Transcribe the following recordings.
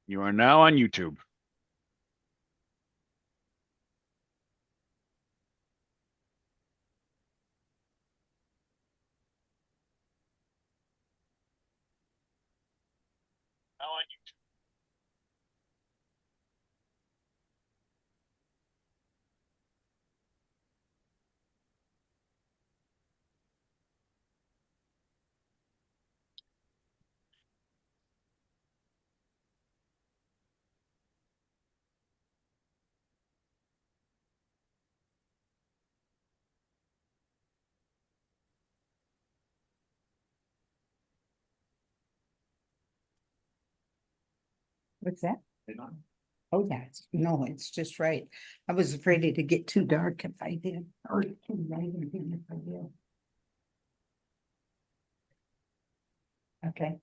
You are now on YouTube. Now on YouTube. What's that? Oh, no, it's just right. I was afraid it'd get too dark if I did, or too light if I did. Okay.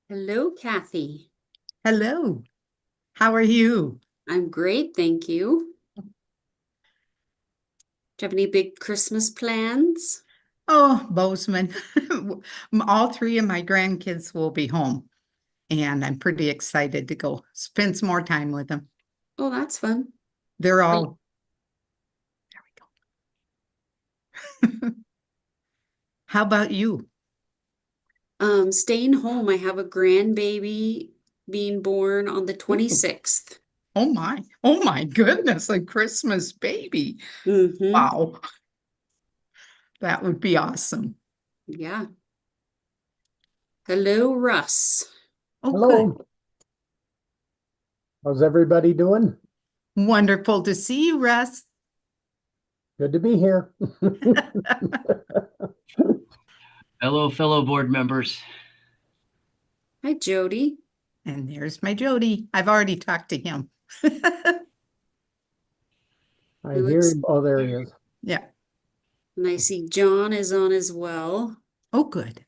Hello, Kathy. Hello. How are you? I'm great, thank you. Do you have any big Christmas plans? Oh, Bozeman. All three of my grandkids will be home, and I'm pretty excited to go spend some more time with them. Oh, that's fun. They're all, there we go. How about you? Staying home. I have a grandbaby being born on the 26th. Oh my goodness, a Christmas baby. Mm-hmm. Wow, that would be awesome. Yeah. Hello, Russ. Oh, good. Hello. How's everybody doing? Wonderful to see you, Russ. Good to be here. Hello, fellow board members. Hi, Jody. And there's my Jody. I've already talked to him. I It hear looks- him. Oh, there he is. Yeah. And I see John is on as well. Oh, good.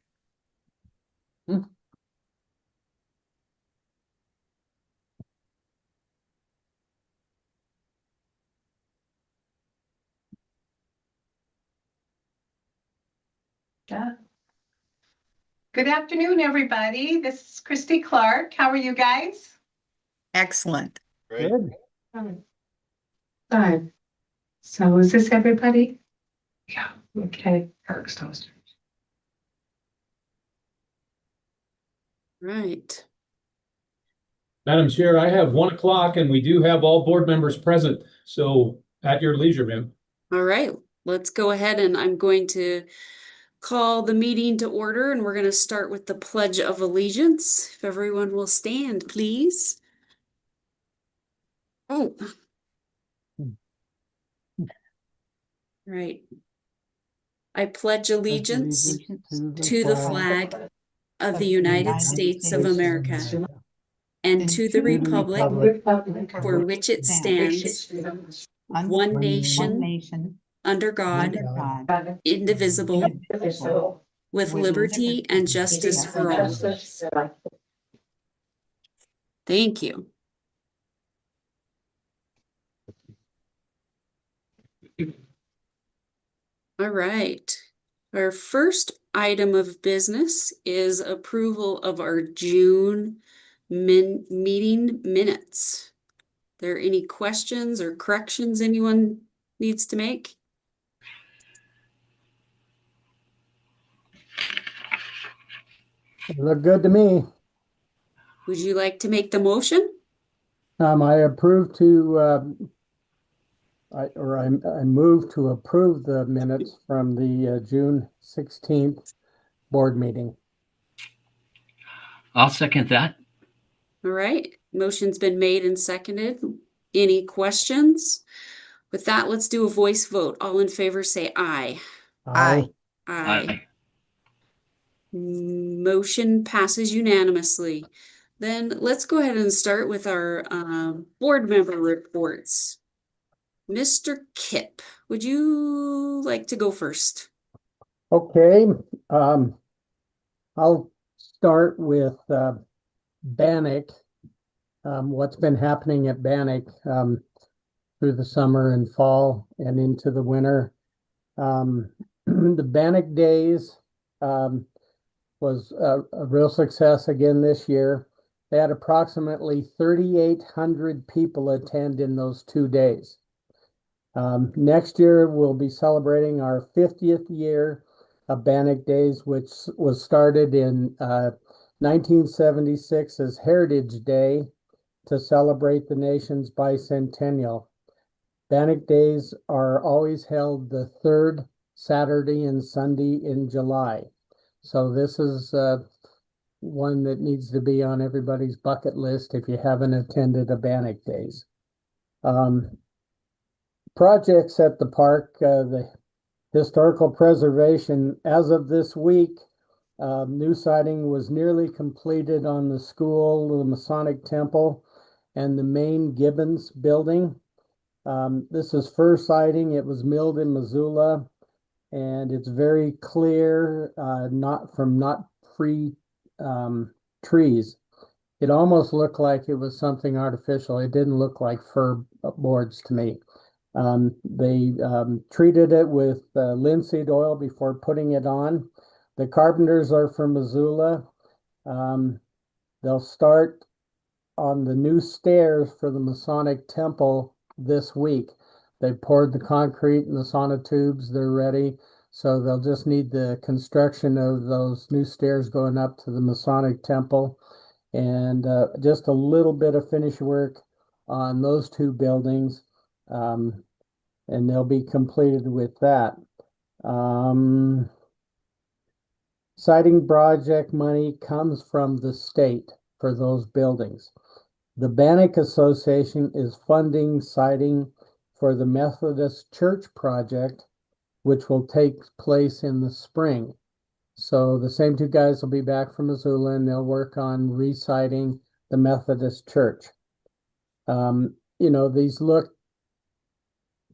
Good afternoon, everybody. This is Christy Clark. How are you guys? Excellent. Good. Fine. So is this everybody? Yeah, okay. Eric's toaster. Right. Madam Chair, I have 1 o'clock and we do have all board members present, so at your leisure, ma'am. All right, let's go ahead and I'm going to call the meeting to order and we're going to start with the Pledge of Allegiance. If everyone will stand, please. Oh. Right. I pledge allegiance to the flag of the United States of America and to the republic for which it stands, one nation, under God, indivisible, with liberty and justice for all. Thank you. All right. Our first item of business is approval of our June meeting minutes. There any questions or corrections anyone needs to make? They look good to me. Would you like to make the motion? I approve to, I move to approve the minutes from the June 16th board meeting. I'll second that. All right, motion's been made and seconded. Any questions? With that, let's do a voice vote. All in favor, say aye. Aye. Aye. Motion passes unanimously. Then let's go ahead and start with our board member reports. Mr. Kipp, would you like to go first? Okay, I'll start with Bannock. What's been happening at Bannock through the summer and fall and into the winter. The Bannock Days was a real success again this year. They had approximately 3,800 people attend in those 2 days. Next year, we'll be celebrating our 50th year of Bannock Days, which was started in 1976 as Heritage Day to celebrate the nation's bicentennial. Bannock Days are always held the third Saturday and Sunday in July. So this is one that needs to be on everybody's bucket list if you haven't attended a Bannock Days. Projects at the park, the historical preservation, as of this week, new siding was nearly completed on the school, the Masonic Temple, and the main Gibbons building. This is first siding. It was milled in Missoula, and it's very clear, not free trees. It almost looked like it was something artificial. It didn't look like fir boards to me. They treated it with linseed oil before putting it on. The carpenters are from Missoula. They'll start on the new stairs for the Masonic Temple this week. They poured the concrete and the sonotubes. They're ready. So they'll just need the construction of those new stairs going up to the Masonic Temple and just a little bit of finish work on those two buildings. And they'll be completed with that. Siding project money comes from the state for those buildings. The Bannock Association is funding siding for the Methodist Church project, which will take place in the spring. So the same two guys will be back from Missoula and they'll work on re-siding the Methodist Church. These look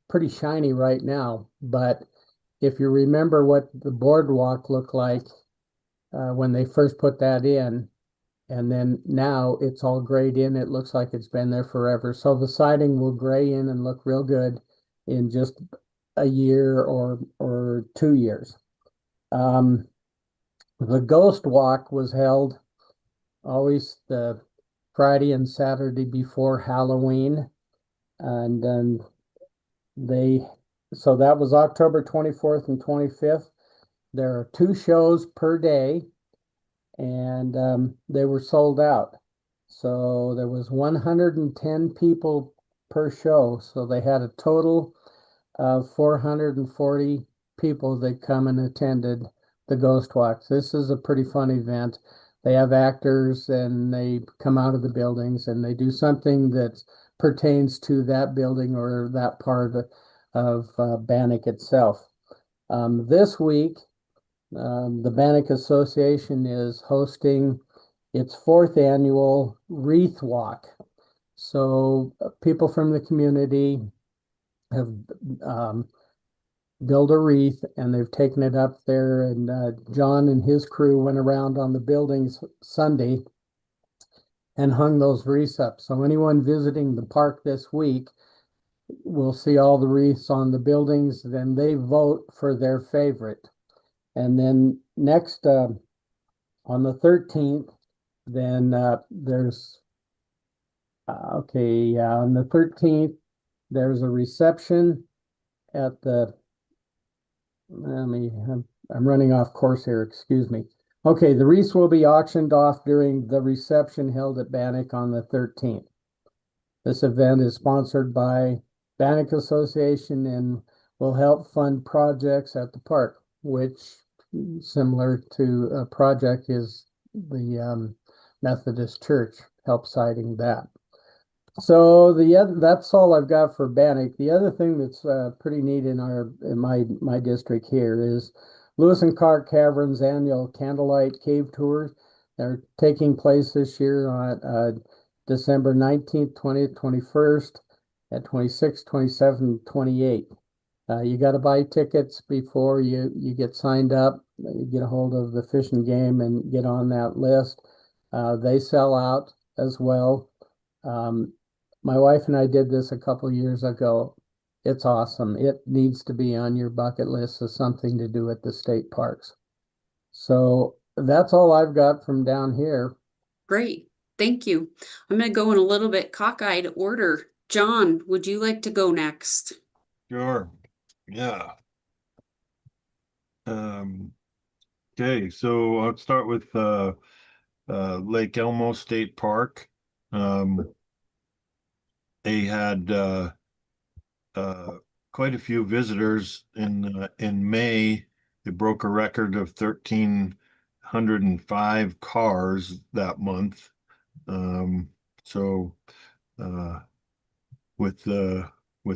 pretty shiny right now, but if you remember what the boardwalk looked like when they first put that in, and then now it's all grayed in, it looks like it's been there forever. So the siding will gray in and look real good in just a year or 2 years. The Ghost Walk was held always the Friday and Saturday before Halloween. And then so that was October 24th and 25th. There are 2 shows per day, and they were sold out. So there was 110 people per show. So they had a total of 440 people that come and attended the Ghost Walks. This is a pretty fun event. They have actors and they come out of the buildings and they do something that pertains to that building or that part of Bannock itself. This week, the Bannock Association is hosting its 4th annual Wreath Walk. So people from the community have built a wreath and they've taken it up there, and John and his crew went around on the buildings Sunday and hung those wreaths up. So anyone visiting the park this week will see all the wreaths on the buildings. Then they vote for their favorite. And then next on the 13th, then there's on the 13th, there's a reception at the, I'm running off course here, excuse me. Okay, the wreaths will be auctioned off during the reception held at Bannock on the 13th. This event is sponsored by Bannock Association and will help fund projects at the park, which, similar to a project, is the Methodist Church help siding that. So that's all I've got for Bannock. The other thing that's pretty neat in my district here is Lewis and Clark Caverns annual Candlelight Cave Tours. They're taking place this year on December 19th, 20th, 21st, at 26th, 27th, 28th. You got to buy tickets before you get signed up. You get a hold of the Fish and Game and get on that list. They sell out as well. My wife and I did this a couple years ago. It's awesome. It needs to be on your bucket list as something to do at the state parks. So that's all I've got from down here. Great. Thank you. I'm going to go in a little bit cockeyed order. John, would you like to go next? Sure. Yeah. Okay, so I'll start with Lake Elmo State Park. They had quite a few visitors in May. They broke a record of 1,305 cars that month. So with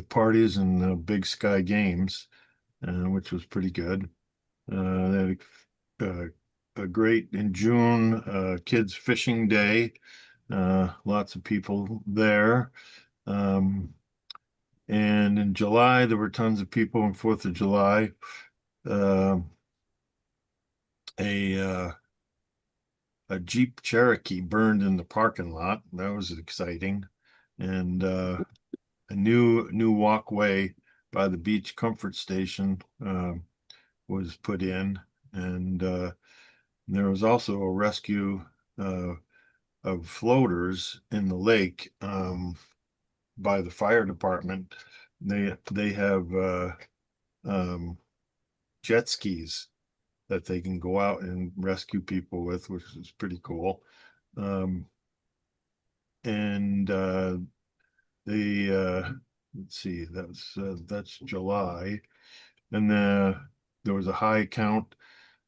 parties and big sky games, which was pretty good. They had a great in June kids fishing day. Lots of people there. And in July, there were tons of people on 4th of July. A a Jeep Cherokee burned in the parking lot. That was exciting. And a new walkway by the beach comfort station was put in. And there was also a rescue of floaters in the lake by the fire department. They have jet skis that they can go out and rescue people with, which is pretty cool. And let's see, that's July. And there was a high count,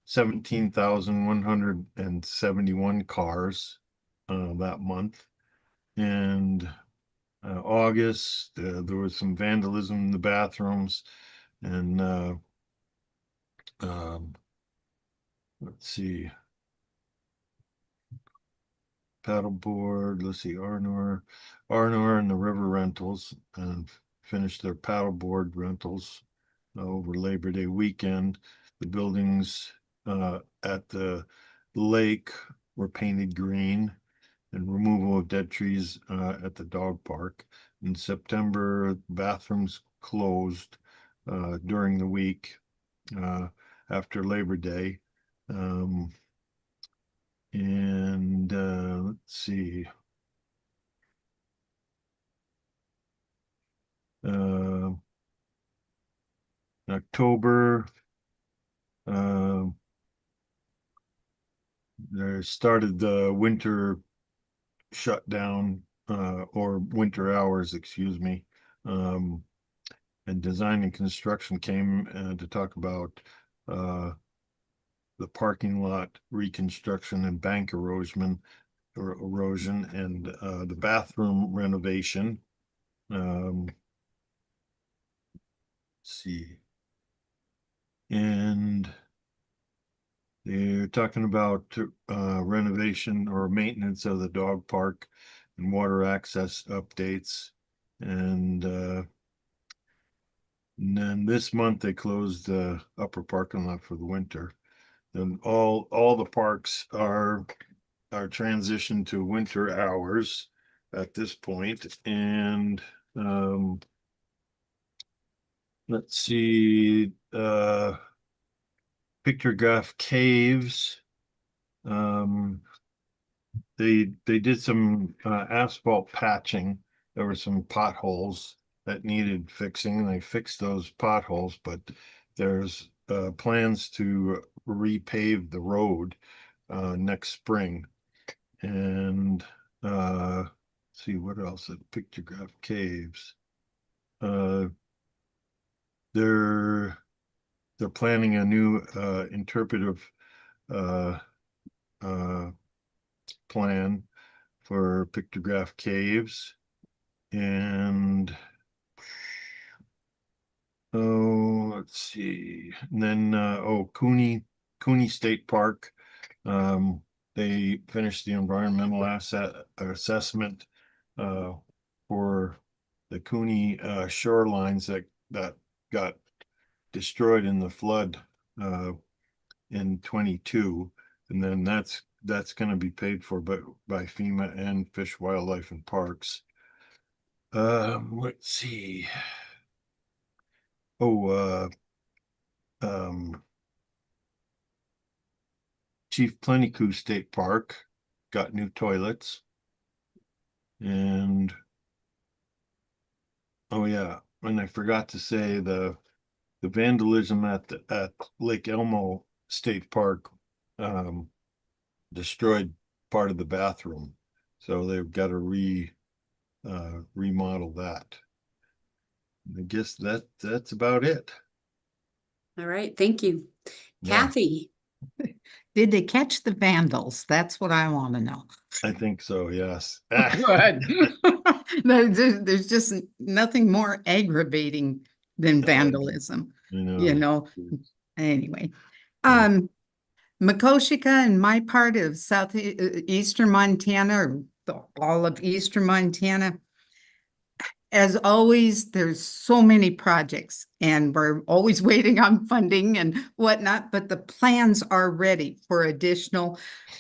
17,171 cars that month. And August, there was some vandalism in the bathrooms. And let's see, paddleboard, let's see, Arnor and the River Rentals finished their paddleboard rentals over Labor Day weekend. The buildings at the lake were painted green, and removal of dead trees at the dog park. In September, bathrooms closed during the week after Labor Day. And let's see. October, they started the winter shutdown or winter hours, excuse me. And design and construction came to talk about the parking lot reconstruction and bank erosion and the bathroom renovation. Let's see. And they're talking about renovation or maintenance of the dog park and water access updates. And then this month they closed the upper parking lot for the winter. Then all the parks are transitioned to winter hours at this point. And let's see, Pictograph Caves. They did some asphalt patching. There were some potholes that needed fixing, and they fixed those potholes, but there's plans to repave the road next spring. And see what else at Pictograph Caves. They're planning a new interpretive plan for Pictograph Caves. And let's see. And then Cooney State Park. They finished the environmental assessment for the Cooney shorelines that got destroyed in the flood in 22. And then that's going to be paid for by FEMA and Fish, Wildlife, and Parks. Let's see. Chief Plentycoo State Park got new toilets. And oh yeah, and I forgot to say the vandalism at Lake Elmo State Park destroyed part of the bathroom. So they've got to remodel that. I guess that's about it. All right, thank you. Yeah. Kathy, Did they catch the vandals? That's what I want to know. I think so, yes. Good. There's just nothing more aggravating than vandalism, you know. Anyway, Makoshika and my part of southeastern Montana, or all of eastern Montana, as always, there's so many projects and we're always waiting on funding and whatnot, but the plans are ready for additional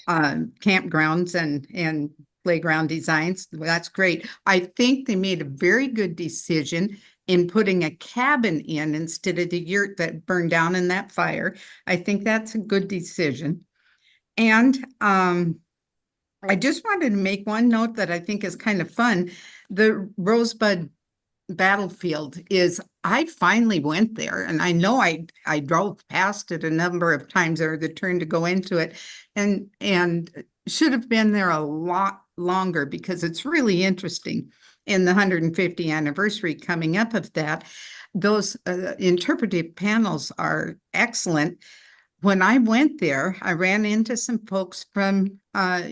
campgrounds and playground designs. That's great. I think they made a very good decision in putting a cabin in instead of the yurt that burned down in that fire. I think that's a good decision. And I just wanted to make one note that I think is kind of fun. The Rosebud Battlefield is, I finally went there and I know I drove past it a number of times or the turn to go into it and should have been there a lot longer because it's really interesting in the 150th anniversary coming up of that. Those interpretive panels are excellent. When I went there, I ran into some folks from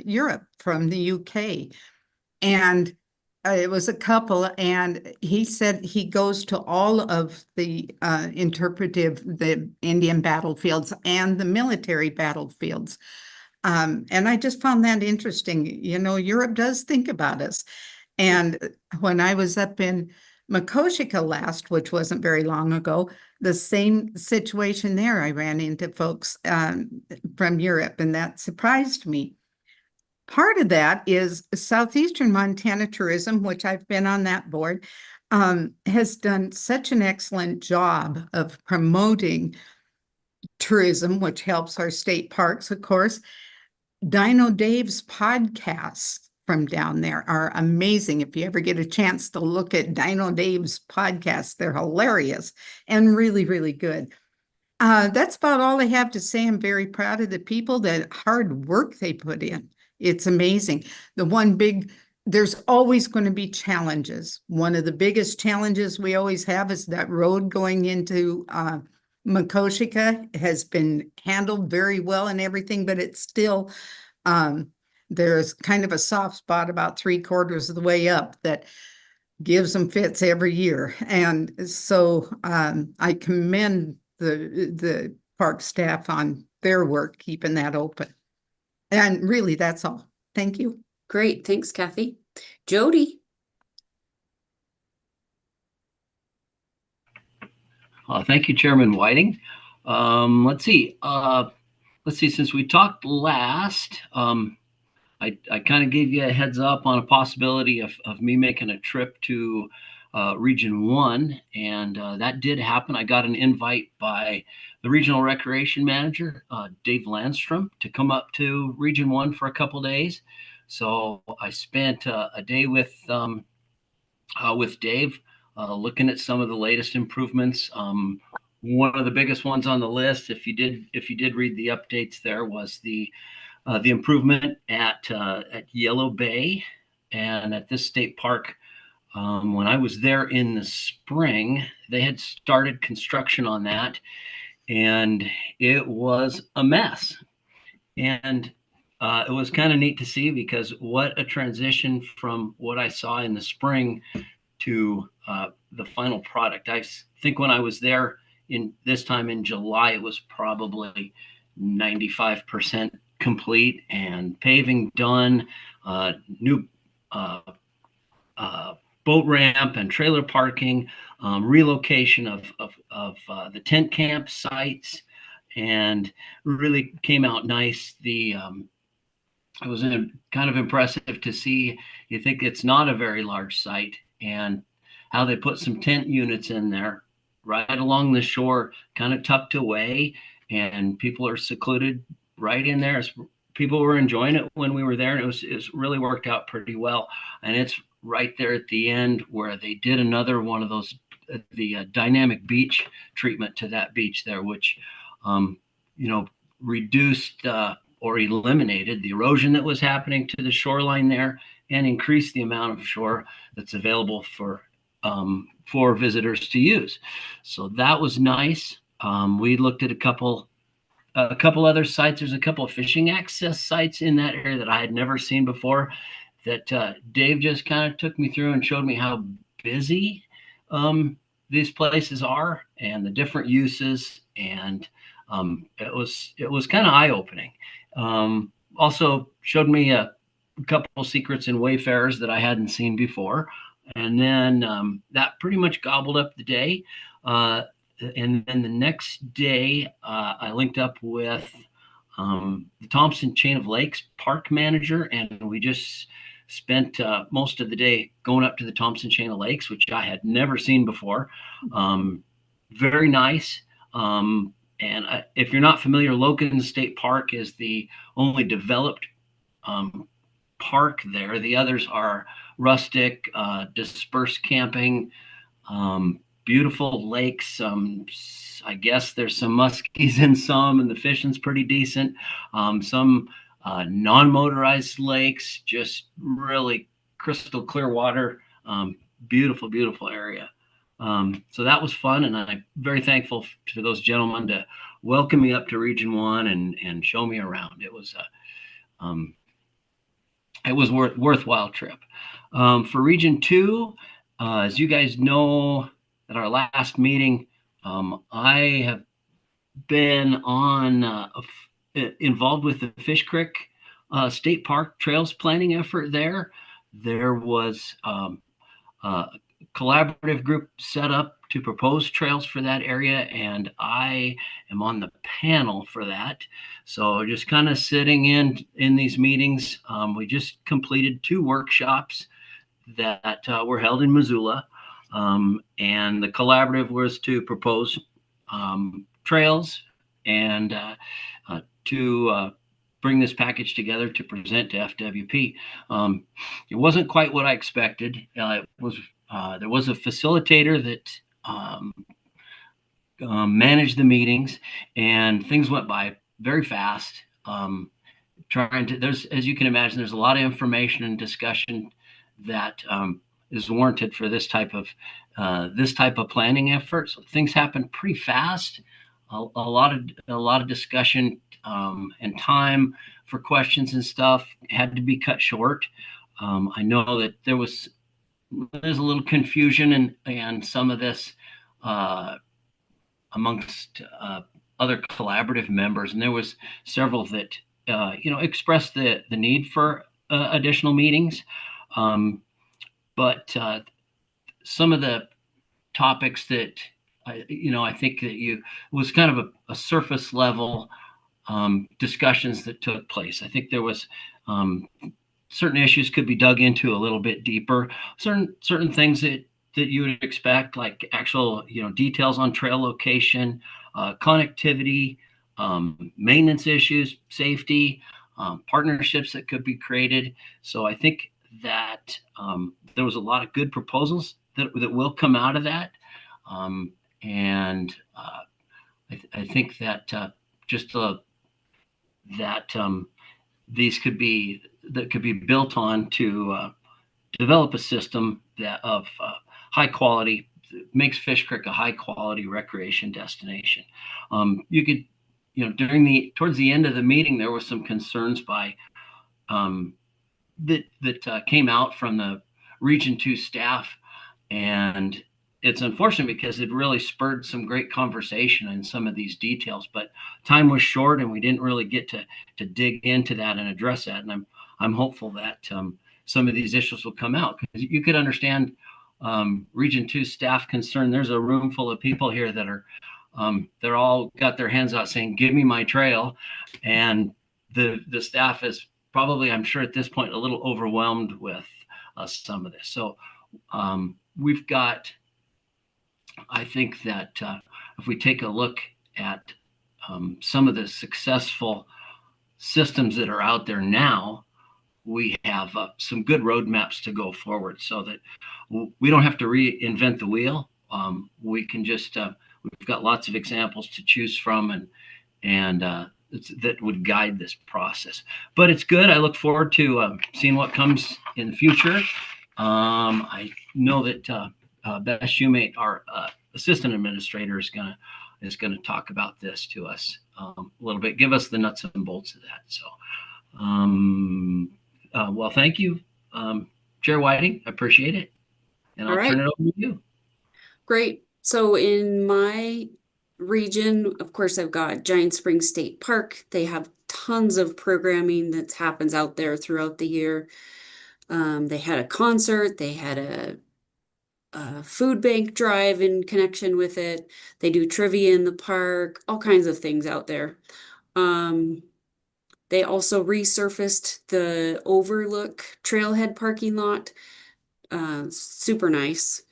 Europe, from the UK, and it was a couple, and he said he goes to all of the the Indian battlefields and the military battlefields. And I just found that interesting. You know, Europe does think about us. And when I was up in Makoshika last, which wasn't very long ago, the same situation there, I ran into folks from Europe, and that surprised me. Part of that is Southeastern Montana Tourism, which I've been on that board, has done such an excellent job of promoting tourism, which helps our state parks, of course. Dino Dave's podcasts from down there are amazing. If you ever get a chance to look at Dino Dave's podcasts, they're hilarious and really, really good. That's about all I have to say. I'm very proud of the people, that hard work they put in. It's amazing. There's always going to be challenges. One of the biggest challenges we always have is that road going into Makoshika has been handled very well and everything, but it's still, there's kind of a soft spot about 3/4 of the way up that gives them fits every year. And so I commend the park staff on their work, keeping that open. And really, that's all. Thank you. Great, thanks, Kathy. Jody? Thank you, Chairman Whiting. Let's see. Since we talked last, I kind of gave you a heads up on a possibility of me making a trip to Region 1, and that did happen. I got an invite by the Regional Recreation Manager, Dave Landstrom, to come up to Region 1 for a couple days. So I spent a day with Dave, looking at some of the latest improvements. One of the biggest ones on the list, if you did read the updates, there was the improvement at Yellow Bay and at this state park. When I was there in the spring, they had started construction on that, and it was a mess. And it was kind of neat to see, because what a transition from what I saw in the spring to the final product. I think when I was there this time in July, it was probably 95% complete and paving done, new boat ramp and trailer parking, relocation of the tent camp sites, and really came out nice. It was kind of impressive to see. You think it's not a very large site, and how they put some tent units in there right along the shore, kind of tucked away, and people are secluded right in there. People were enjoying it when we were there, and it's really worked out pretty well. And it's right there at the end where they did another one of those, the dynamic beach treatment to that beach there, which reduced or eliminated the erosion that was happening to the shoreline there, and increased the amount of shore that's available for visitors to use. So that was nice. We looked at a couple other sites. There's a couple of fishing access sites in that area that I had never seen before, that Dave just kind of took me through and showed me how busy these places are and the different uses. And it was kind of eye-opening. Also showed me a couple secrets in wayfarers that I hadn't seen before. And then that pretty much gobbled up the day. And then the next day, I linked up with the Thompson Chain of Lakes park manager, and we just spent most of the day going up to the Thompson Chain of Lakes, which I had never seen before. Very nice. And if you're not familiar, Logan State Park is the only developed park there. The others are rustic, dispersed camping, beautiful lakes. I guess there's some muskies in some, and the fishing's pretty decent. Some non-motorized lakes, just really crystal clear water. Beautiful, beautiful area. So that was fun, and I'm very thankful to those gentlemen to welcome me up to Region 1 and show me around. It was worthwhile trip. For Region 2, as you guys know, at our last meeting, I have been involved with the Fish Creek State Park Trails planning effort there. There was a collaborative group set up to propose trails for that area, and I am on the panel for that. So just kind of sitting in these meetings. We just completed 2 workshops that were held in Missoula, and the collaborative was to propose trails and to bring this package together to present to FWP. It wasn't quite what I expected. There was a facilitator that managed the meetings, and things went by very fast. As you can imagine, there's a lot of information and discussion that is warranted for this type of planning effort. So things happen pretty fast. A lot of discussion and time for questions and stuff had to be cut short. I know that there's a little confusion and some of this amongst other collaborative members, and there was several that expressed the need for additional meetings. But some of the topics that I think that was kind of a surface level discussions that took place. I think there was certain issues could be dug into a little bit deeper. Certain things that you would expect, like actual details on trail location, connectivity, maintenance issues, safety, partnerships that could be created. So I think that there was a lot of good proposals that will come out of that. And I think that these could be built on to develop a system of high quality, makes Fish Creek a high quality recreation destination. You could, towards the end of the meeting, there was some concerns by that came out from the Region 2 staff, and it's unfortunate because it really spurred some great conversation in some of these details, but time was short and we didn't really get to dig into that and address that. And I'm hopeful that some of these issues will come out. You could understand Region 2 staff concern. There's a room full of people here that are they're all got their hands out saying, "Give me my trail," and the staff is probably, I'm sure at this point, a little overwhelmed with some of this. So we've got, I think that if we take a look at some of the successful systems that are out there now, we have some good roadmaps to go forward, so that we don't have to reinvent the wheel. We can just we've got lots of examples to choose from, and that would guide this process. But it's good. I look forward to seeing what comes in the future. I know that Beth Shoemate, our assistant administrator, is gonna talk about this to us a little bit, give us the nuts and bolts of that. So, well, thank you, Chair Whiting. I appreciate it, and I'll turn it over to you. Great. So in my region, of course, I've got Giant Springs State Park. They have tons of programming that happens out there throughout the year. They had a concert, they had a food bank drive in connection with it. They do trivia in the park, all kinds of things out there. They also resurfaced the Overlook Trailhead parking lot. Super nice.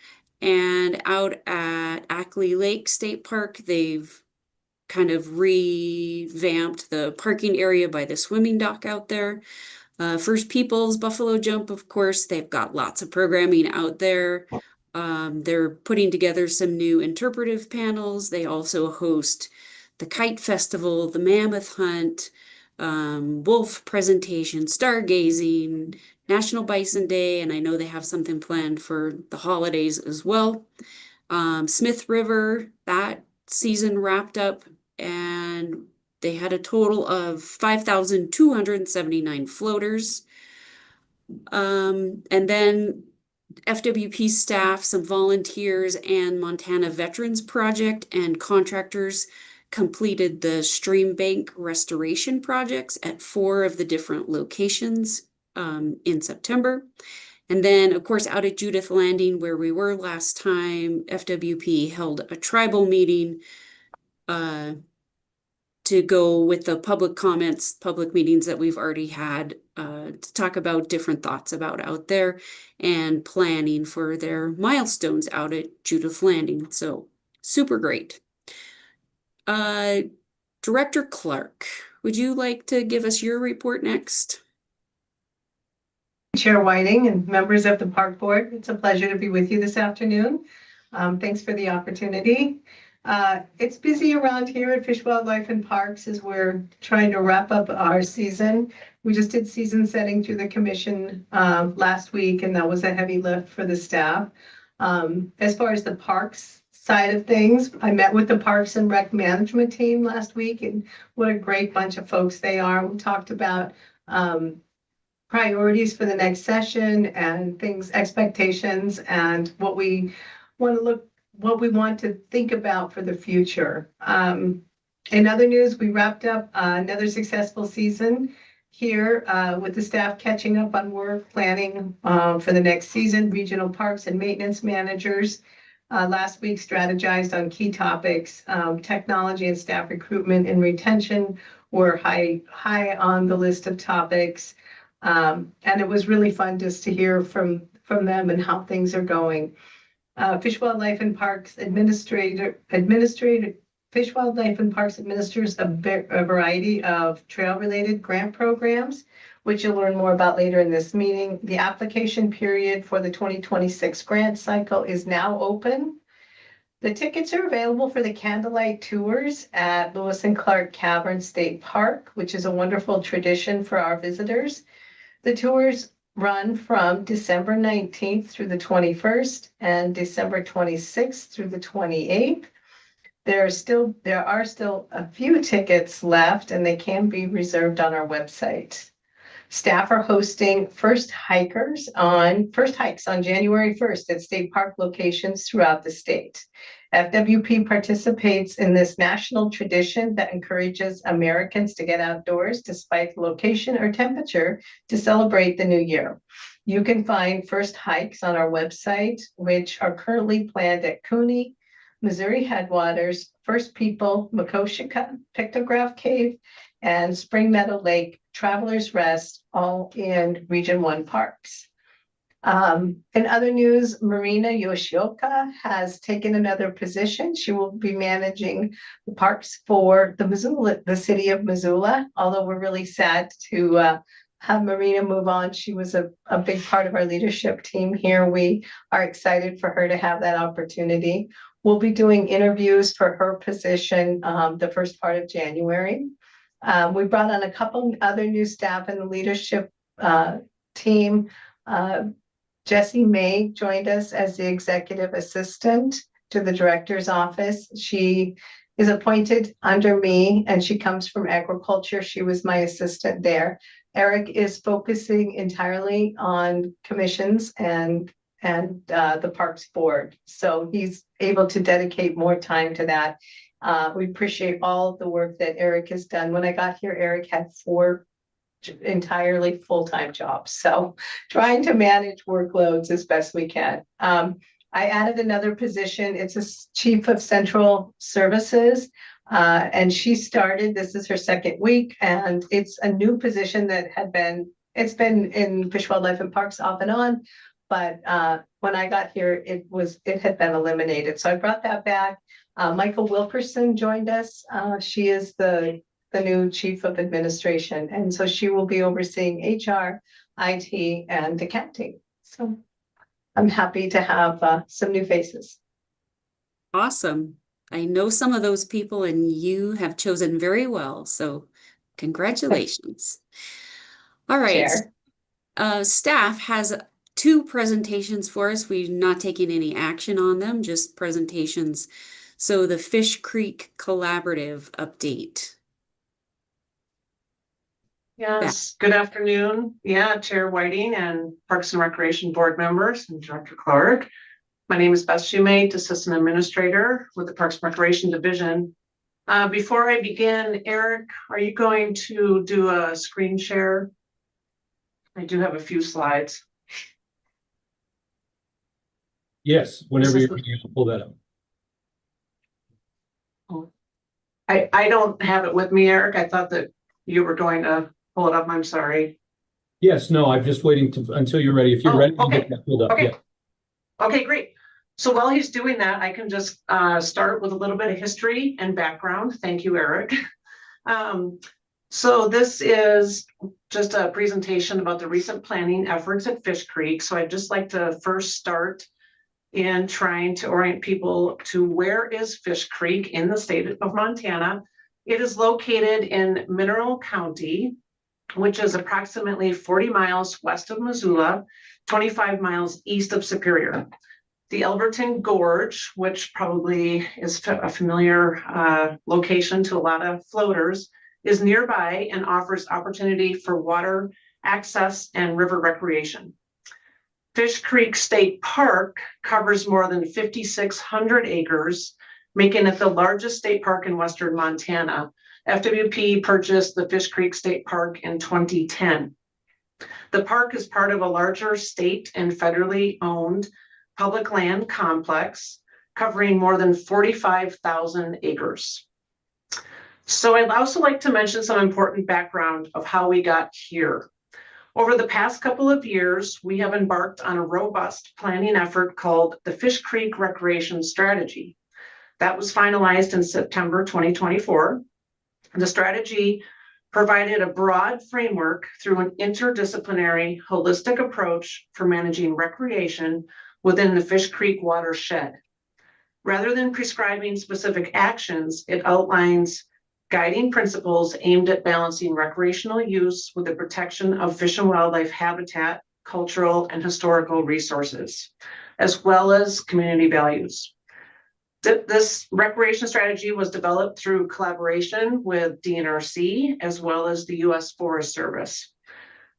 And out at Ackley Lake State Park, they've kind of revamped the parking area by the swimming dock out there. First People's Buffalo Jump, of course, they've got lots of programming out there. They're putting together some new interpretive panels. They also host the Kite Festival, the Mammoth Hunt, wolf presentation, stargazing, National Bison Day, and I know they have something planned for the holidays as well. Smith River, that season wrapped up, and they had a total of 5,279 floaters. And then FWP staff, some volunteers, and Montana Veterans Project and contractors completed the stream bank restoration projects at 4 of the different locations in September. And then, of course, out at Judith Landing, where we were last time, FWP held a tribal meeting to go with the public comments, public meetings that we've already had to talk about different thoughts about out there and planning for their milestones out at Judith Landing. So super great. Director Clark, would you like to give us your report next? Chair Whiting and members of the Park Board, it's a pleasure to be with you this afternoon. Thanks for the opportunity. It's busy around here at Fish, Wildlife and Parks as we're trying to wrap up our season. We just did season setting through the commission last week, and that was a heavy lift for the staff. As far as the parks side of things, I met with the Parks and Rec management team last week, and what a great bunch of folks they are. We talked about priorities for the next session and things, expectations, and what we want to think about for the future. In other news, we wrapped up another successful season here with the staff catching up on work, planning for the next season. Regional parks and maintenance managers last week strategized on key topics. Technology and staff recruitment and retention were high on the list of topics. And it was really fun just to hear from them and how things are going. Fish, Wildlife and Parks Fish, Wildlife and Parks administers a variety of trail-related grant programs, which you'll learn more about later in this meeting. The application period for the 2026 grant cycle is now open. The tickets are available for the candlelight tours at Lewis and Clark Cavern State Park, which is a wonderful tradition for our visitors. The tours run from December 19th through the 21st and December 26th through the 28th. There are still a few tickets left, and they can be reserved on our website. Staff are hosting first hikes on January 1st at state park locations throughout the state. FWP participates in this national tradition that encourages Americans to get outdoors despite location or temperature to celebrate the new year. You can find first hikes on our website, which are currently planned at Cooney, Missouri Headwaters, First People, Makoshika, Pictograph Cave, and Spring Meadow Lake, Travelers Rest, all in Region 1 parks. In other news, Marina Yoshioka has taken another position. She will be managing the parks for the city of Missoula, although we're really sad to have Marina move on. She was a big part of our leadership team here. We are excited for her to have that opportunity. We'll be doing interviews for her position the first part of January. We brought on a couple other new staff in the leadership team. Jessie May joined us as the executive assistant to the director's office. She is appointed under me, and she comes from agriculture. She was my assistant there. Eric is focusing entirely on commissions and the Parks Board. So he's able to dedicate more time to that. We appreciate all the work that Eric has done. When I got here, Eric had 4 entirely full-time jobs. So trying to manage workloads as best we can. I I added another position. It's a chief of central services. And she started, this is her second week, and it's a new position that it's been in Fish, Wildlife and Parks off and on. But when I got here, it had been eliminated. So I brought that back. Michael Wilkerson joined us. She is the new chief of administration. And so she will be overseeing HR, IT, and accounting. So I'm happy to have some new faces. Awesome. I know some of those people and you have chosen very well. So congratulations. All right. Chair. Staff has 2 presentations for us. We're not taking any action on them, just presentations. So the Fish Creek Collaborative update. Yes, good afternoon. Yeah, Chair Whiting and Parks and Recreation Board members and Director Clark. My name is Beth Shoemate, Assistant Administrator with the Parks and Recreation Division. Before I begin, Eric, are you going to do a screen share? I do have a few slides. Yes, whenever you're ready, I'll pull that up. I don't have it with me, Eric. I thought that you were going to pull it up. I'm sorry. Yes, no, I'm just waiting until you're ready. If you're ready, okay. get that pulled up. Okay. Yeah. Okay, great. So while he's doing that, I can just start with a little bit of history and background. Thank you, Eric. So this is just a presentation about the recent planning efforts at Fish Creek. So I'd just like to first start in trying to orient people to where is Fish Creek in the state of Montana. It is located in Mineral County, which is approximately 40 miles west of Missoula, 25 miles east of Superior. The Elberton Gorge, which probably is a familiar location to a lot of floaters, is nearby and offers opportunity for water access and river recreation. Fish Creek State Park covers more than 5,600 acres, making it the largest state park in western Montana. FWP purchased the Fish Creek State Park in 2010. The park is part of a larger state and federally owned public land complex covering more than 45,000 acres. So I'd also like to mention some important background of how we got here. Over the past couple of years, we have embarked on a robust planning effort called the Fish Creek Recreation Strategy. That was finalized in September 2024. The strategy provided a broad framework through an interdisciplinary, holistic approach for managing recreation within the Fish Creek watershed. Rather than prescribing specific actions, it outlines guiding principles aimed at balancing recreational use with the protection of fish and wildlife habitat, cultural and historical resources, as well as community values. This recreation strategy was developed through collaboration with DNRC as well as the U.S. Forest Service.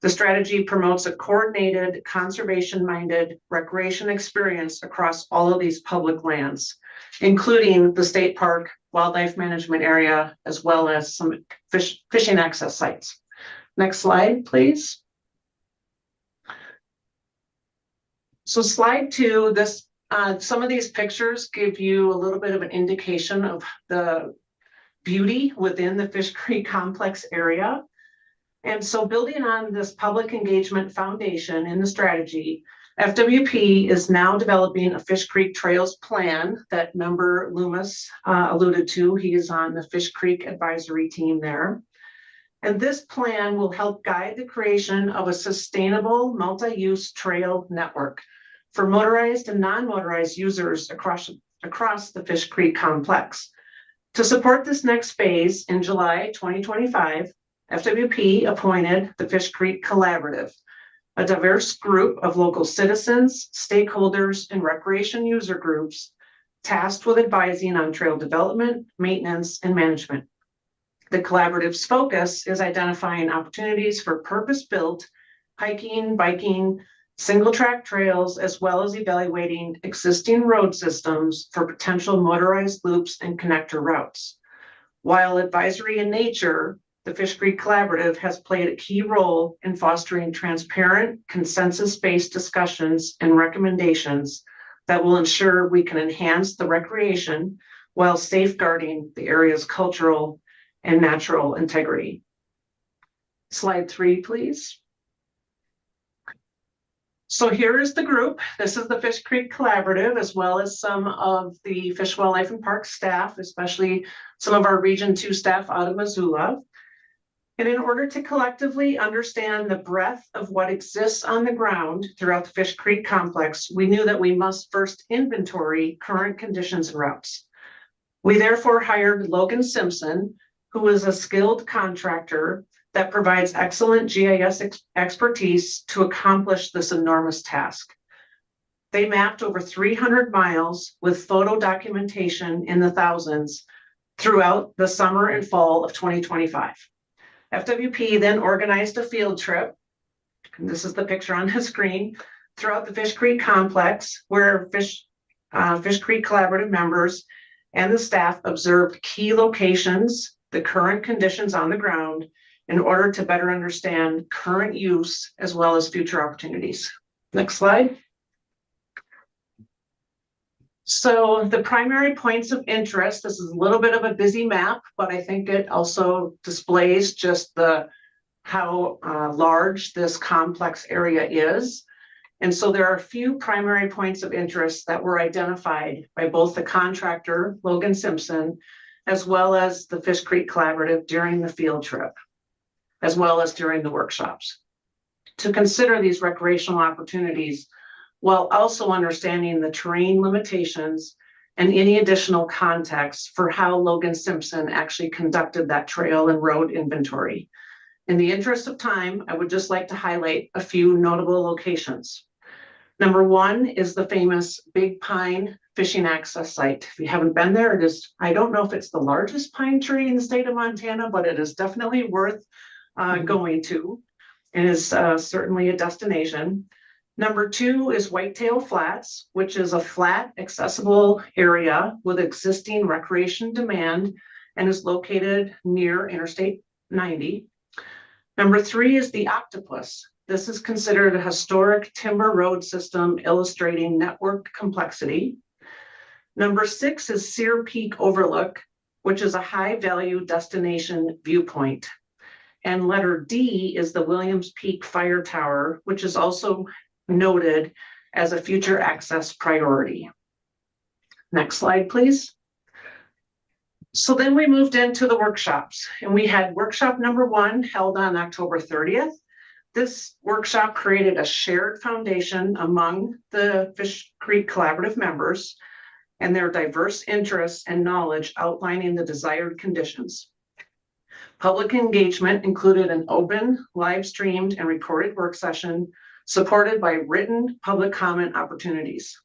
The strategy promotes a coordinated, conservation-minded recreation experience across all of these public lands, including the state park, wildlife management area, as well as some fishing access sites. Next slide, please. So slide 2, some of these pictures give you a little bit of an indication of the beauty within the Fish Creek complex area. And so building on this public engagement foundation in the strategy, FWP is now developing a Fish Creek Trails plan that Member Loomis alluded to. He is on the Fish Creek advisory team there. And this plan will help guide the creation of a sustainable multi-use trail network for motorized and non-motorized users across the Fish Creek complex. To support this next phase, in July 2025, FWP appointed the Fish Creek Collaborative, a diverse group of local citizens, stakeholders, and recreation user groups tasked with advising on trail development, maintenance, and management. The collaborative's focus is identifying opportunities for purpose-built hiking, biking, single-track trails, as well as evaluating existing road systems for potential motorized loops and connector routes. While advisory in nature, the Fish Creek Collaborative has played a key role in fostering transparent, consensus-based discussions and recommendations that will ensure we can enhance the recreation while safeguarding the area's cultural and natural integrity. Slide 3, please. So here is the group. This is the Fish Creek Collaborative, as well as some of the Fish, Wildlife, and Park staff, especially some of our Region 2 staff out of Missoula. And in order to collectively understand the breadth of what exists on the ground throughout the Fish Creek complex, we knew that we must first inventory current conditions and routes. We therefore hired Logan Simpson, who is a skilled contractor that provides excellent GIS expertise to accomplish this enormous task. They mapped over 300 miles with photo documentation in the thousands throughout the summer and fall of 2025. FWP then organized a field trip, and this is the picture on the screen, throughout the Fish Creek complex, where Fish Creek Collaborative members and the staff observed key locations, the current conditions on the ground, in order to better understand current use as well as future opportunities. Next slide. So the primary points of interest, this is a little bit of a busy map, but I think it also displays just how large this complex area is. And so there are a few primary points of interest that were identified by both the contractor, Logan Simpson, as well as the Fish Creek Collaborative during the field trip, as well as during the workshops, to consider these recreational opportunities while also understanding the terrain limitations and any additional context for how Logan Simpson actually conducted that trail and road inventory. In the interest of time, I would just like to highlight a few notable locations. Number one is the famous Big Pine Fishing Access Site. If you haven't been there, it is, I don't know if it's the largest pine tree in the state of Montana, but it is definitely worth going to, and is certainly a destination. Number two is Whitetail Flats, which is a flat, accessible area with existing recreation demand and is located near Interstate 90. Number three is the Octopus. This is considered a historic timber road system illustrating network complexity. Number six is Sear Peak Overlook, which is a high-value destination viewpoint. And letter D is the Williams Peak Fire Tower, which is also noted as a future access priority. Next slide, please. So then we moved into the workshops, and we had workshop number one held on October 30th. This workshop created a shared foundation among the Fish Creek Collaborative members and their diverse interests and knowledge outlining the desired conditions. Public engagement included an open, live-streamed, and recorded work session supported by written public comment opportunities.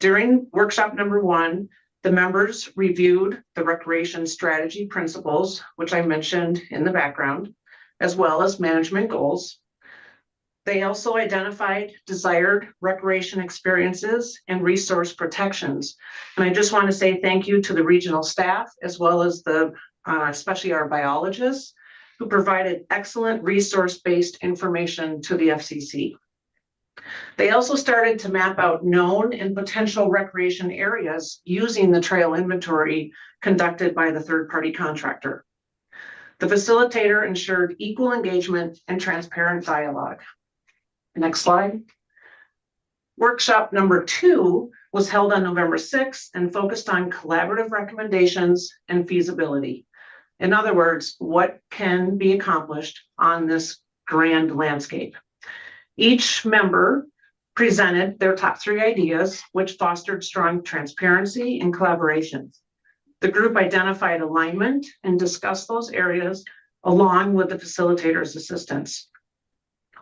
During workshop number one, the members reviewed the recreation strategy principles, which I mentioned in the background, as well as management goals. They also identified desired recreation experiences and resource protections. And I just want to say thank you to the regional staff, as well as especially our biologists, who provided excellent resource-based information to the FCC. They also started to map out known and potential recreation areas using the trail inventory conducted by the third-party contractor. The facilitator ensured equal engagement and transparent dialogue. Next slide. Workshop number two was held on November 6th and focused on collaborative recommendations and feasibility. In other words, what can be accomplished on this grand landscape. Each member presented their top three ideas, which fostered strong transparency and collaboration. The group identified alignment and discussed those areas along with the facilitator's assistance.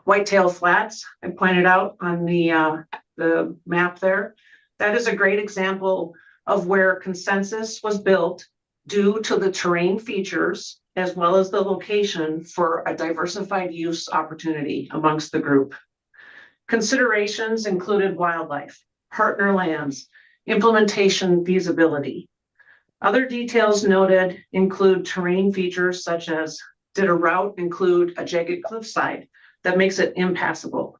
Whitetail Flats, I pointed out on the map there, that is a great example of where consensus was built due to the terrain features as well as the location for a diversified use opportunity amongst the group. Considerations included wildlife, partner lands, implementation feasibility. Other details noted include terrain features such as, did a route include a jagged cliffside that makes it impassable?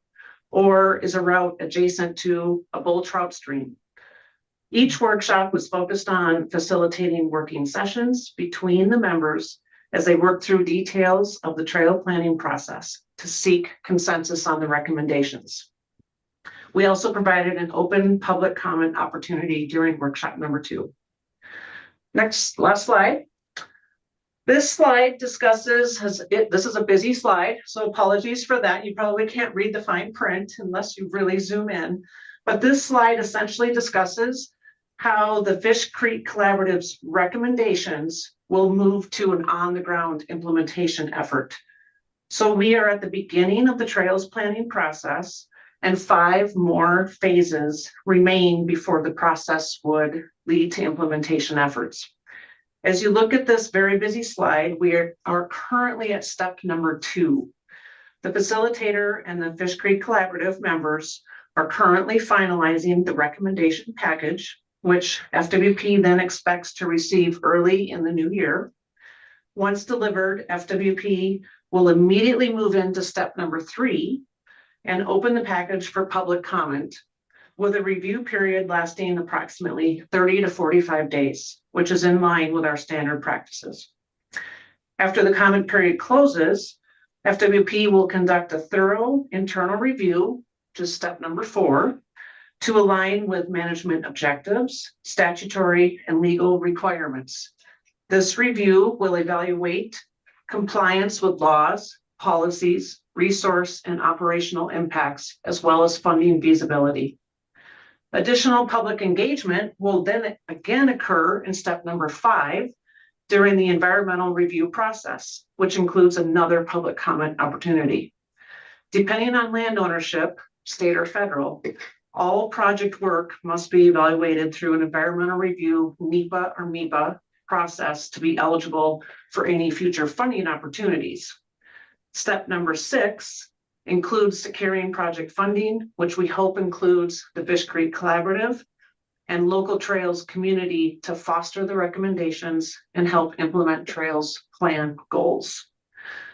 or is a route adjacent to a bull trout stream. Each workshop was focused on facilitating working sessions between the members as they work through details of the trail planning process to seek consensus on the recommendations. We also provided an open public comment opportunity during workshop number 2. Last slide. This slide discusses, this is a busy slide, so apologies for that. You probably can't read the fine print unless you really zoom in. But this slide essentially discusses how the Fish Creek Collaborative's recommendations will move to an on-the-ground implementation effort. So we are at the beginning of the trails planning process, and 5 more phases remain before the process would lead to implementation efforts. As you look at this very busy slide, we are currently at step number 2. The facilitator and the Fish Creek Collaborative members are currently finalizing the recommendation package, which FWP then expects to receive early in the new year. Once delivered, FWP will immediately move into step number 3 and open the package for public comment, with a review period lasting approximately 30 to 45 days, which is in line with our standard practices. After the comment period closes, FWP will conduct a thorough internal review, which is step number 4, to align with management objectives, statutory and legal requirements. This review will evaluate compliance with laws, policies, resource and operational impacts, as well as funding feasibility. Additional public engagement will then again occur in step number 5 during the environmental review process, which includes another public comment opportunity. Depending on land ownership, state or federal, all project work must be evaluated through an environmental review, NEPA or MEPA process to be eligible for any future funding opportunities. Step number 6 includes securing project funding, which we hope includes the Fish Creek Collaborative and local trails community to foster the recommendations and help implement trails plan goals.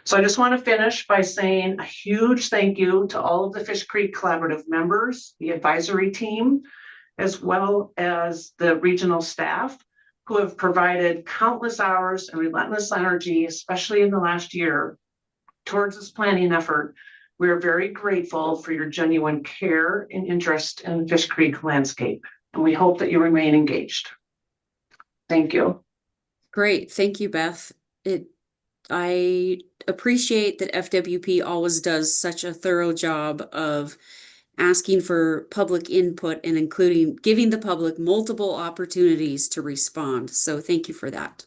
So I just want to finish by saying a huge thank you to all of the Fish Creek Collaborative members, the advisory team, as well as the regional staff who have provided countless hours and relentless energy, especially in the last year, towards this planning effort. We are very grateful for your genuine care and interest in the Fish Creek landscape, and we hope that you remain engaged. Thank you. Great. Thank you, Beth. I appreciate that FWP always does such a thorough job of asking for public input and giving the public multiple opportunities to respond. So thank you for that.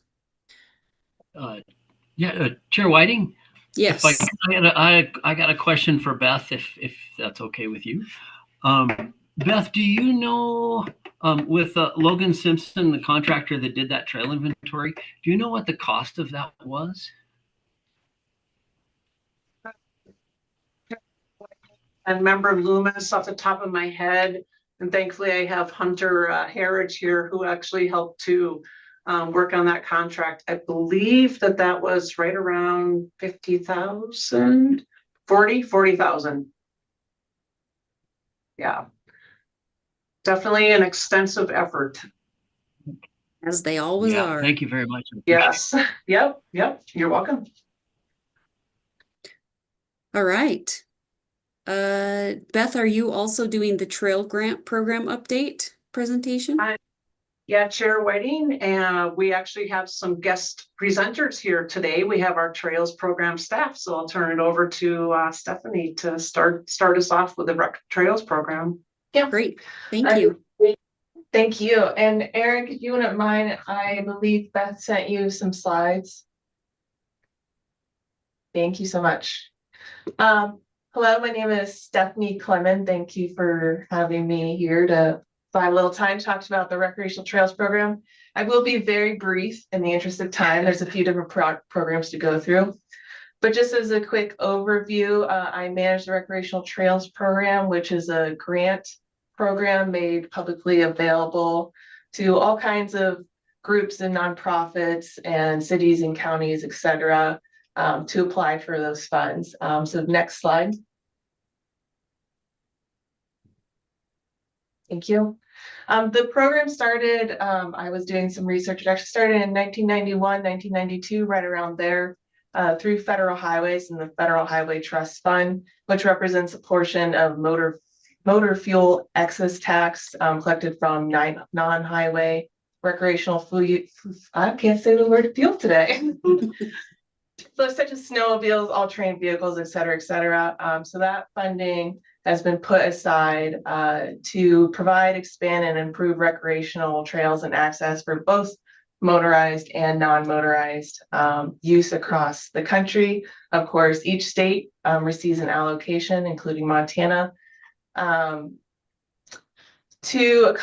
Chair Whiting? Yes. I got a question for Beth, if that's okay with you. Beth, do you know, with Logan Simpson, the contractor that did that trail inventory, do you know what the cost of that was? And member Loomis off the top of my head, and thankfully I have Hunter Harridge here who actually helped to work on that contract. I believe that was right around 50,000, 40,000. Yeah, definitely an extensive effort. As they always are. Thank you very much. Yes. Yep. You're welcome. All right. Beth, are you also doing the trail grant program update presentation? Yeah, Chair Whiting, and we actually have some guest presenters here today. We have our Trails program staff, so I'll turn it over to Stephanie to start us off with the Trails program. Yeah, great. Thank you. Thank you. And Eric, if you wouldn't mind, I believe Beth sent you some slides. Thank you so much. Hello, my name is Stephanie Clement. Thank you for having me here to find a little time to talk about the Recreational Trails program. I will be very brief in the interest of time. There's a few different programs to go through. But just as a quick overview, I manage the Recreational Trails program, which is a grant program made publicly available to all kinds of groups and nonprofits and cities and counties, etc., to apply for those funds. So next slide. Thank you. The program started, I was doing some research. It actually started in 1991, 1992, right around there, through federal highways and the Federal Highway Trust Fund, which represents a portion of motor fuel excess tax collected from non-highway recreational fuel. I can't say the word fuel today. So such as snowmobiles, all-terrain vehicles, et cetera, et cetera. So that funding has been put aside to provide, expand, and improve recreational trails and access for both motorized and non-motorized use across the country. Of course, each state receives an allocation, including Montana. To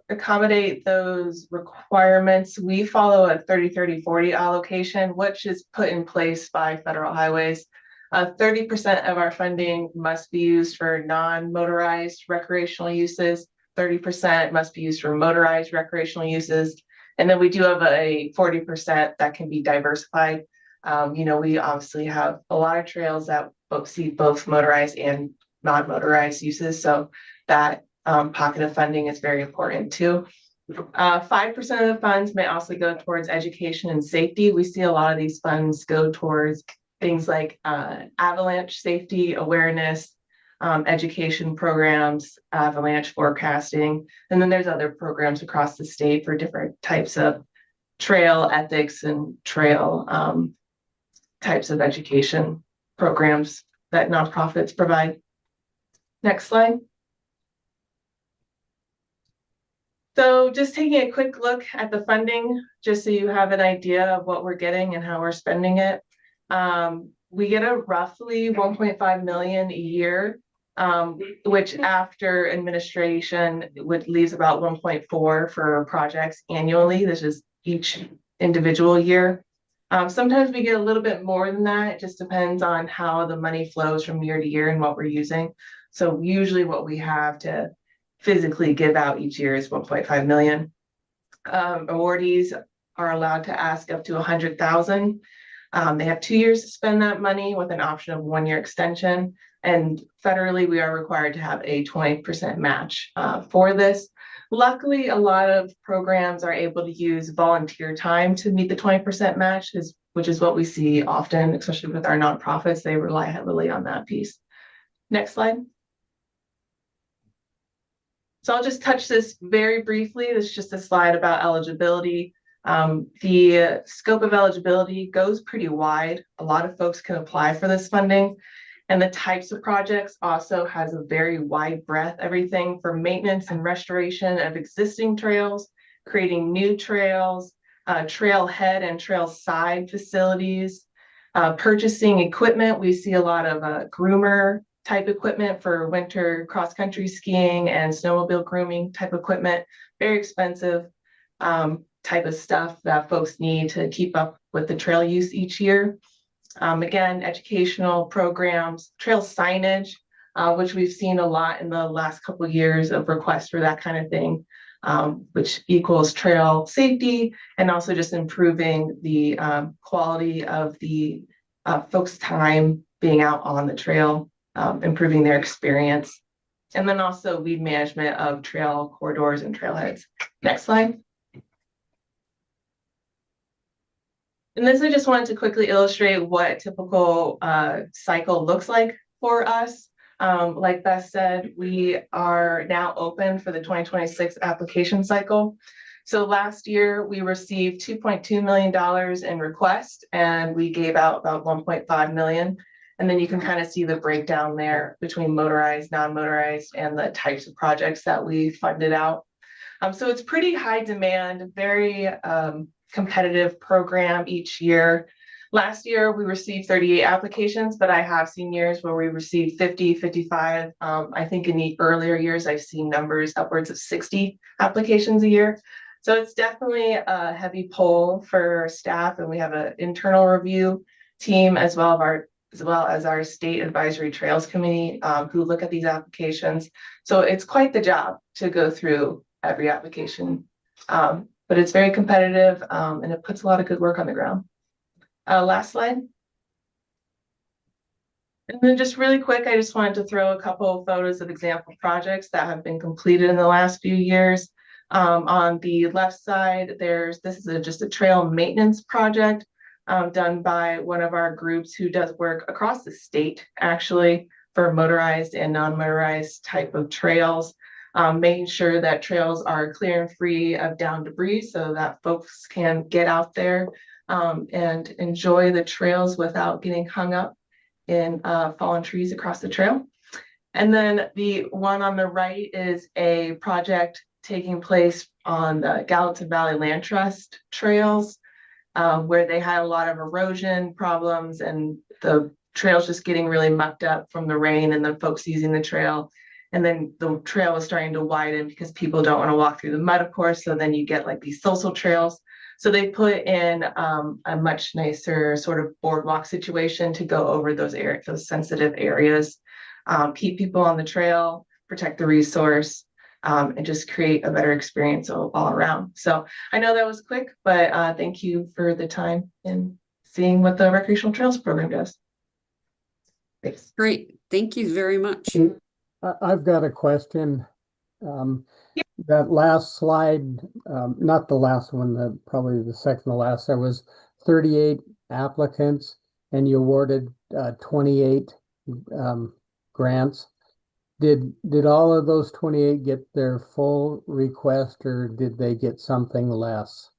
accommodate those requirements, we follow a 30-30-40 allocation, which is put in place by Federal Highways. 30% of our funding must be used for non-motorized recreational uses. 30% must be used for motorized recreational uses. And then we do have a 40% that can be diversified. We obviously have a lot of trails that see both motorized and non-motorized uses. So that pocket of funding is very important too. 5% of the funds may also go towards education and safety. We see a lot of these funds go towards things like avalanche safety awareness, education programs, avalanche forecasting, and then there's other programs across the state for different types of trail ethics and trail types of education programs that nonprofits provide. Next slide. So just taking a quick look at the funding, just so you have an idea of what we're getting and how we're spending it. We get a roughly 1.5 million a year, which after administration would leaves about 1.4 for projects annually. This is each individual year. Sometimes we get a little bit more than that. It just depends on how the money flows from year to year and what we're using. So usually what we have to physically give out each year is 1.5 million. Awardees are allowed to ask up to 100,000. They have 2 years to spend that money with an option of 1 year extension. And federally, we are required to have a 20% match for this. Luckily, a lot of programs are able to use volunteer time to meet the 20% match, which is what we see often, especially with our nonprofits. They rely heavily on that piece. Next slide. So I'll just touch this very briefly. This is just a slide about eligibility. The scope of eligibility goes pretty wide. A lot of folks can apply for this funding. And the types of projects also has a very wide breadth, everything from maintenance and restoration of existing trails, creating new trails, trailhead and trail side facilities, purchasing equipment. We see a lot of groomer type equipment for winter cross-country skiing and snowmobile grooming type equipment, very expensive type of stuff that folks need to keep up with the trail use each year. Again, educational programs, trail signage, which we've seen a lot in the last couple of years of requests for that kind of thing, which equals trail safety and also just improving the quality of the folks' time being out on the trail, improving their experience. And then also weed management of trail corridors and trailheads. Next slide. And this, I just wanted to quickly illustrate what a typical cycle looks like for us. Like Beth said, we are now open for the 2026 application cycle. So last year we received $2.2 million in requests and we gave out about 1.5 million. And then you can kind of see the breakdown there between motorized, non-motorized, and the types of projects that we funded out. So it's pretty high demand, very competitive program each year. Last year, we received 38 applications, but I have seen years where we received 50, 55. I think in the earlier years, I've seen numbers upwards of 60 applications a year. So it's definitely a heavy pull for staff, and we have an internal review team as well as our state advisory trails committee who look at these applications. So it's quite the job to go through every application. But it's very competitive and it puts a lot of good work on the ground. Last slide. And then just really quick, I just wanted to throw a couple of photos of example projects that have been completed in the last few years. On the left side, this is just a trail maintenance project done by one of our groups who does work across the state, actually, for motorized and non-motorized type of trails, making sure that trails are clear and free of down debris so that folks can get out there and enjoy the trails without getting hung up in fallen trees across the trail. And then the one on the right is a project taking place on the Gallatin Valley Land Trust trails, where they had a lot of erosion problems and the trails just getting really mucked up from the rain and the folks using the trail. And then the trail was starting to widen because people don't want to walk through the mud, of course. So then you get like these social trails. So they put in a much nicer sort of boardwalk situation to go over those areas, those sensitive areas, keep people on the trail, protect the resource, and just create a better experience all around. So I know that was quick, but thank you for the time and seeing what the recreational trails program does. Thanks. Great. Thank you very much. I've got a question. That last slide, not the last one, probably the second to last, there was 38 applicants and you awarded 28 grants. Did all of those 28 get their full request or did they get something less?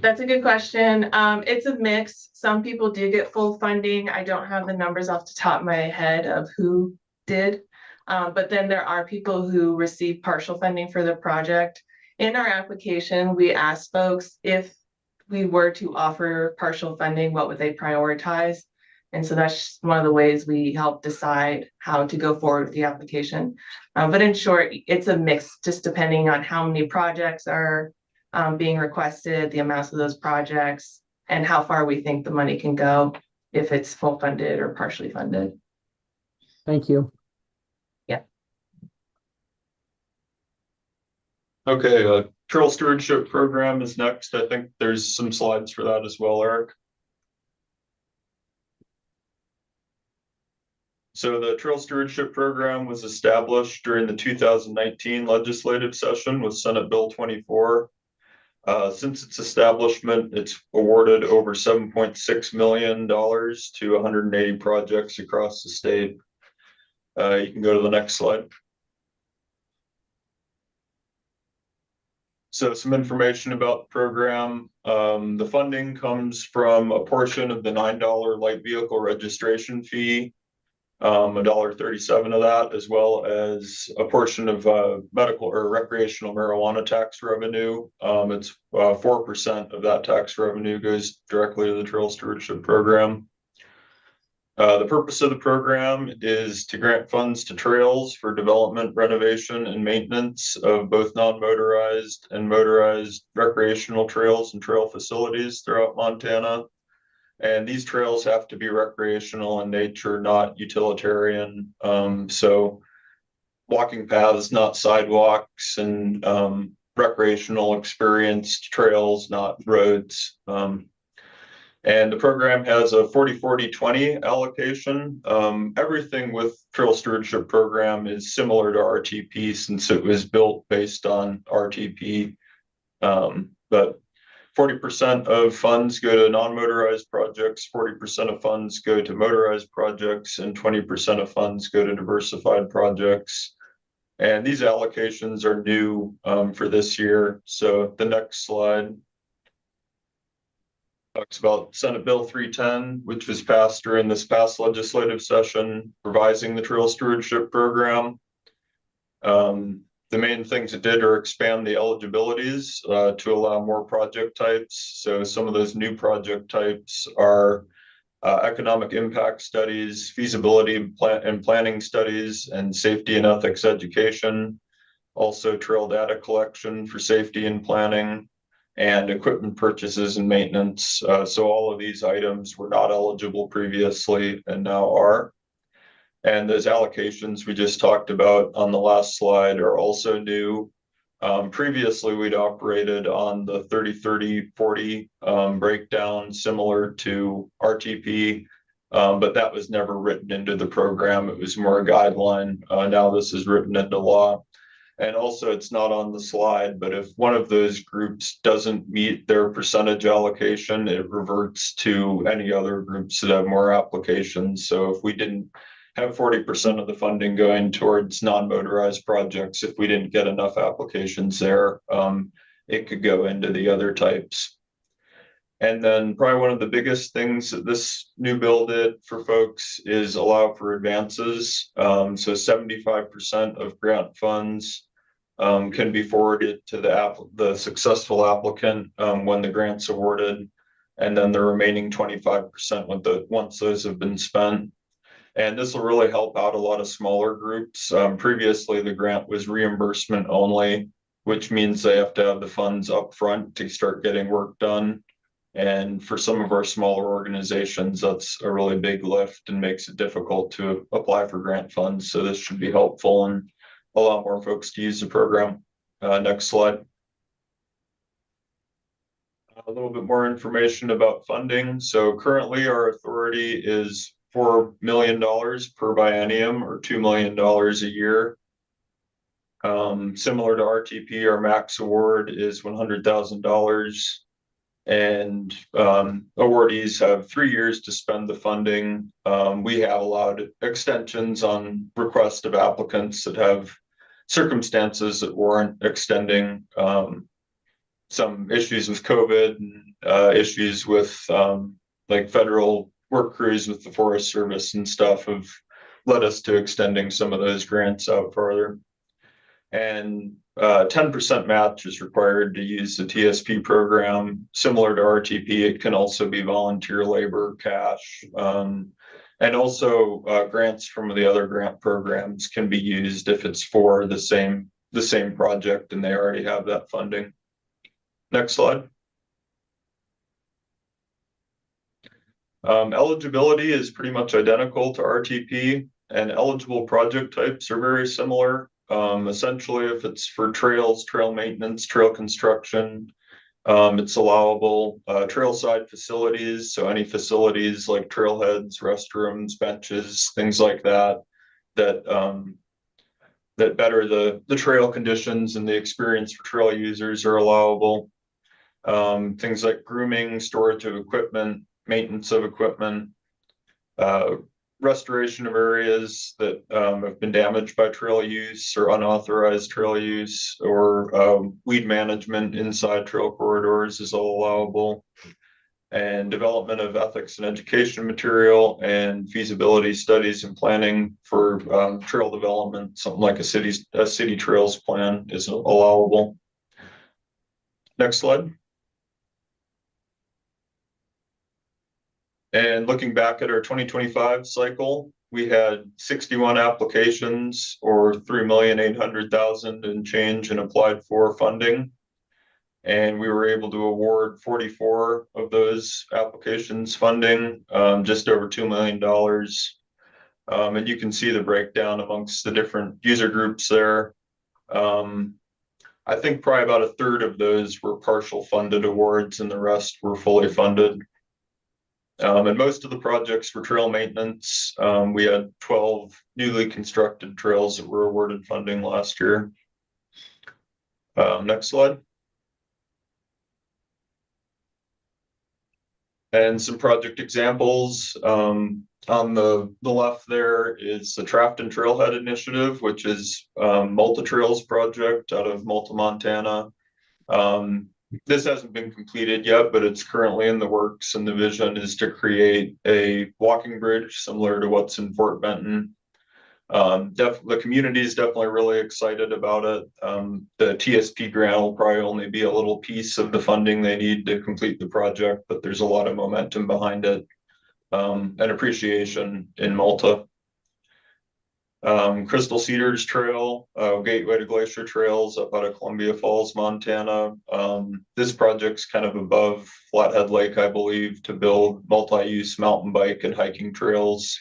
That's a good question. It's a mix. Some people do get full funding. I don't have the numbers off the top of my head of who did. But then there are people who receive partial funding for the project. In our application, we asked folks if we were to offer partial funding, what would they prioritize? And so that's one of the ways we help decide how to go forward with the application. But in short, it's a mix, just depending on how many projects are being requested, the amounts of those projects, and how far we think the money can go, if it's full funded or partially funded. Thank you. Okay, trail stewardship program is next. I think there's some slides for that as well, Eric. So the trail stewardship program was established during the 2019 legislative session with Senate Bill 24. Since its establishment, it's awarded over $7.6 million to 180 projects across the state. You can go to the next slide. So some information about the program. The funding comes from a portion of the $9 light vehicle registration fee, $1.37 of that, as well as a portion of medical or recreational marijuana tax revenue. It's 4% of that tax revenue goes directly to the trail stewardship program. The purpose of the program is to grant funds to trails for development, renovation, and maintenance of both non-motorized and motorized recreational trails and trail facilities throughout Montana. And these trails have to be recreational in nature, not utilitarian. So walking paths, not sidewalks, and recreational experienced trails, not roads. And the program has a 40-40-20 allocation. Everything with trail stewardship program is similar to RTP since it was built based on RTP. But 40% of funds go to non-motorized projects, 40% of funds go to motorized projects, and 20% of funds go to diversified projects. And these allocations are new for this year. So the next slide talks about Senate Bill 310, which was passed during this past legislative session, revising the trail stewardship program. The main things it did are expand the eligibilities to allow more project types. So some of those new project types are economic impact studies, feasibility and planning studies, and safety and ethics education. Also trail data collection for safety and planning, and equipment purchases and maintenance. So all of these items were not eligible previously and now are. And those allocations we just talked about on the last slide are also new. Previously, we'd operated on the 30-30-40 breakdown, similar to RTP. But that was never written into the program. It was more a guideline. Now this is written into law. And also, it's not on the slide, but if one of those groups doesn't meet their percentage allocation, it reverts to any other groups that have more applications. So if we didn't have 40% of the funding going towards non-motorized projects, if we didn't get enough applications there, it could go into the other types. And then probably one of the biggest things that this new bill did for folks is allow for advances. So 75% of grant funds can be forwarded to the successful applicant when the grant's awarded, and then the remaining 25% once those have been spent. And this will really help out a lot of smaller groups. Previously, the grant was reimbursement only, which means they have to have the funds up front to start getting work done. And for some of our smaller organizations, that's a really big lift and makes it difficult to apply for grant funds. So this should be helpful and allow more folks to use the program. Next slide. A little bit more information about funding. So currently our authority is $4 million per biennium or $2 million a year. Similar to RTP, our max award is $100,000. And awardees have 3 years to spend the funding. We have allowed extensions on request of applicants that have circumstances that warrant extending. Some issues with COVID and issues with like federal work crews with the Forest Service and stuff have led us to extending some of those grants out farther. And 10% match is required to use the TSP program. Similar to RTP, it can also be volunteer labor, cash, and also grants from the other grant programs can be used if it's for the same project and they already have that funding. Next slide. Eligibility is pretty much identical to RTP, and eligible project types are very similar. Essentially, if it's for trails, trail maintenance, trail construction, it's allowable. Trailside facilities, so any facilities like trailheads, restrooms, benches, things like that, that better the trail conditions and the experience for trail users are allowable. Things like grooming, storage of equipment, maintenance of equipment, restoration of areas that have been damaged by trail use or unauthorized trail use, or weed management inside trail corridors is all allowable. And development of ethics and education material and feasibility studies and planning for trail development, something like a city trails plan is allowable. Next slide. And looking back at our 2025 cycle, we had 61 applications or 3,800,000 and change and applied for funding. And we were able to award 44 of those applications funding, just over $2 million. And you can see the breakdown amongst the different user groups there. I think probably about a third of those were partial funded awards and the rest were fully funded. And most of the projects were trail maintenance. We had 12 newly constructed trails that were awarded funding last year. Next slide. And some project examples. On the left there is the Trafton Trailhead Initiative, which is Malta Trails project out of Malta, Montana. This hasn't been completed yet, but it's currently in the works, and the vision is to create a walking bridge similar to what's in Fort Benton. The community is definitely really excited about it. The TSP grant will probably only be a little piece of the funding they need to complete the project, but there's a lot of momentum behind it, and appreciation in Malta. Crystal Cedars Trail, Gateway to Glacier Trails up out of Columbia Falls, Montana. This project's kind of above Flathead Lake, I believe, to build multi-use mountain bike and hiking trails.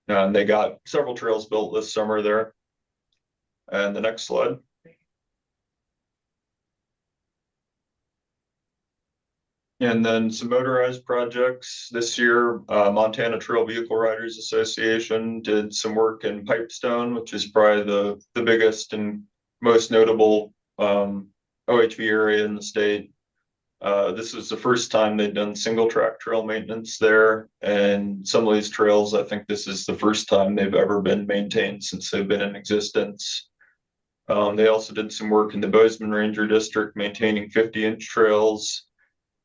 And they got several trails built this summer there. And the next slide. And then some motorized projects this year, Montana Trail Vehicle Riders Association did some work in Pipestone, which is probably the biggest and most notable OHV area in the state. This was the first time they'd done single track trail maintenance there. And some of these trails, I think this is the first time they've ever been maintained since they've been in existence. They also did some work in the Bozeman Ranger District, maintaining 50-inch trails.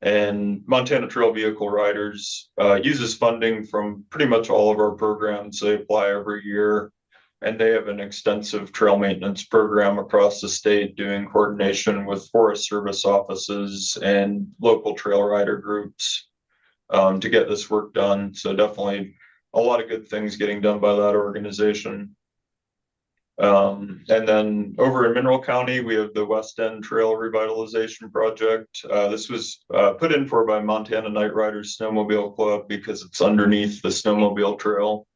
And Montana Trail Vehicle Riders uses funding from pretty much all of our programs. They apply every year, and they have an extensive trail maintenance program across the state, doing coordination with Forest Service offices and local trail rider groups to get this work done. So definitely a lot of good things getting done by that organization. And then over in Mineral County, we have the West End Trail Revitalization Project. This was put in for by Montana Night Riders Snowmobile Club because it's underneath the snowmobile trail.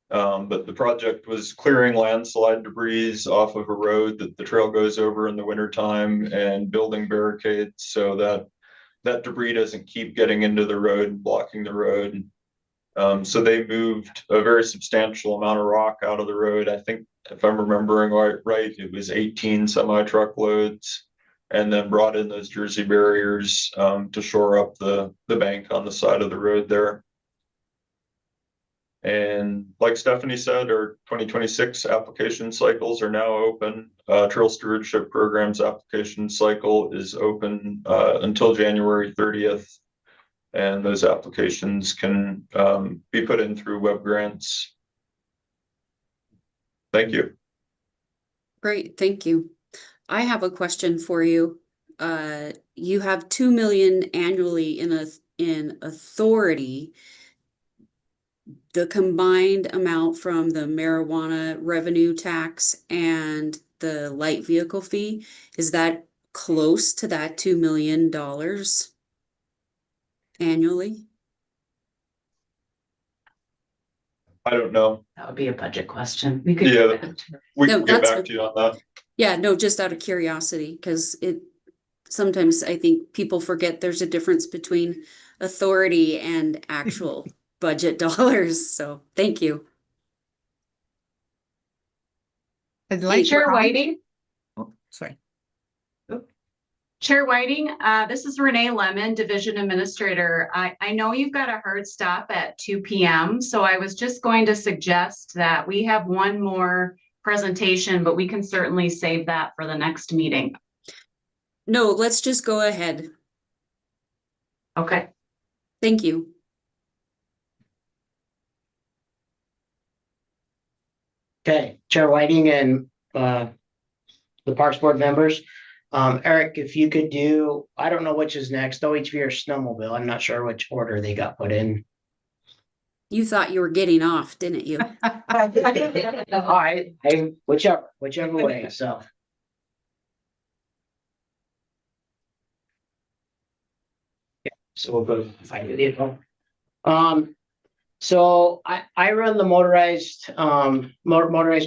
But the project was clearing landslide debris off of a road that the trail goes over in the wintertime and building barricades so that that debris doesn't keep getting into the road and blocking the road. So they moved a very substantial amount of rock out of the road. I think if I'm remembering right, it was 18 semi-truckloads, and then brought in those Jersey barriers to shore up the bank on the side of the road there. And like Stephanie said, our 2026 application cycles are now open. Trail Stewardship Program's application cycle is open until January 30th. And those applications can be put in through web grants. Thank you. Great, thank you. I have a question for you. You have 2 million annually in authority. The combined amount from the marijuana revenue tax and the light vehicle fee, is that close to that $2 million annually? I don't know. That would be a budget question. We can get back to you on that. Yeah, no, just out of curiosity, because sometimes I think people forget there's a difference between authority and actual budget dollars. So thank you. I'd like Chair Whiting. Oh, sorry. Chair Whiting, this is Renee Lemon, Division Administrator. I know you've got a hard stop at 2 p.m., so I was just going to suggest that we have one more presentation, but we can certainly save that for the next meeting. No, let's just go ahead. Okay. Thank you. Okay, Chair Whiting and the Parks Board members. Eric, if you could do, I don't know which is next, OHV or snowmobile. I'm not sure which order they got put in. You thought you were getting off, didn't you? Whichever way, so. Yeah, so we'll go find the vehicle. So I run the motorized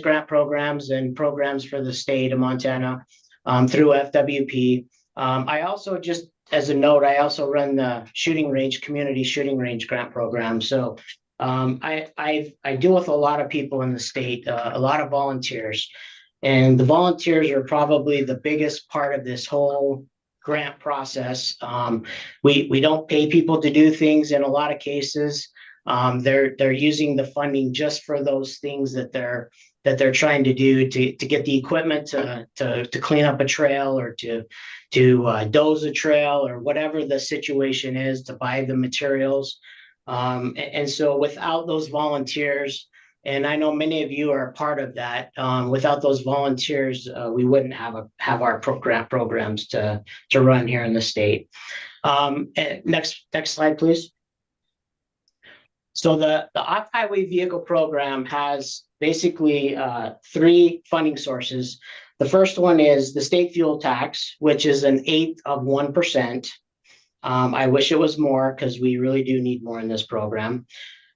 grant programs and programs for the state of Montana through FWP. I also, just as a note, I also run the community shooting range grant program. So I deal with a lot of people in the state, a lot of volunteers, and the volunteers are probably the biggest part of this whole grant process. We don't pay people to do things in a lot of cases. They're using the funding just for those things that they're trying to do to get the equipment to clean up a trail or to doze a trail or whatever the situation is, to buy the materials. And so without those volunteers, and I know many of you are a part of that, without those volunteers, we wouldn't have our programs to run here in the state. Next slide, please. So the off-highway vehicle program has basically 3 funding sources. The first one is the state fuel tax, which is 1/8 of 1%. I wish it was more, because we really do need more in this program.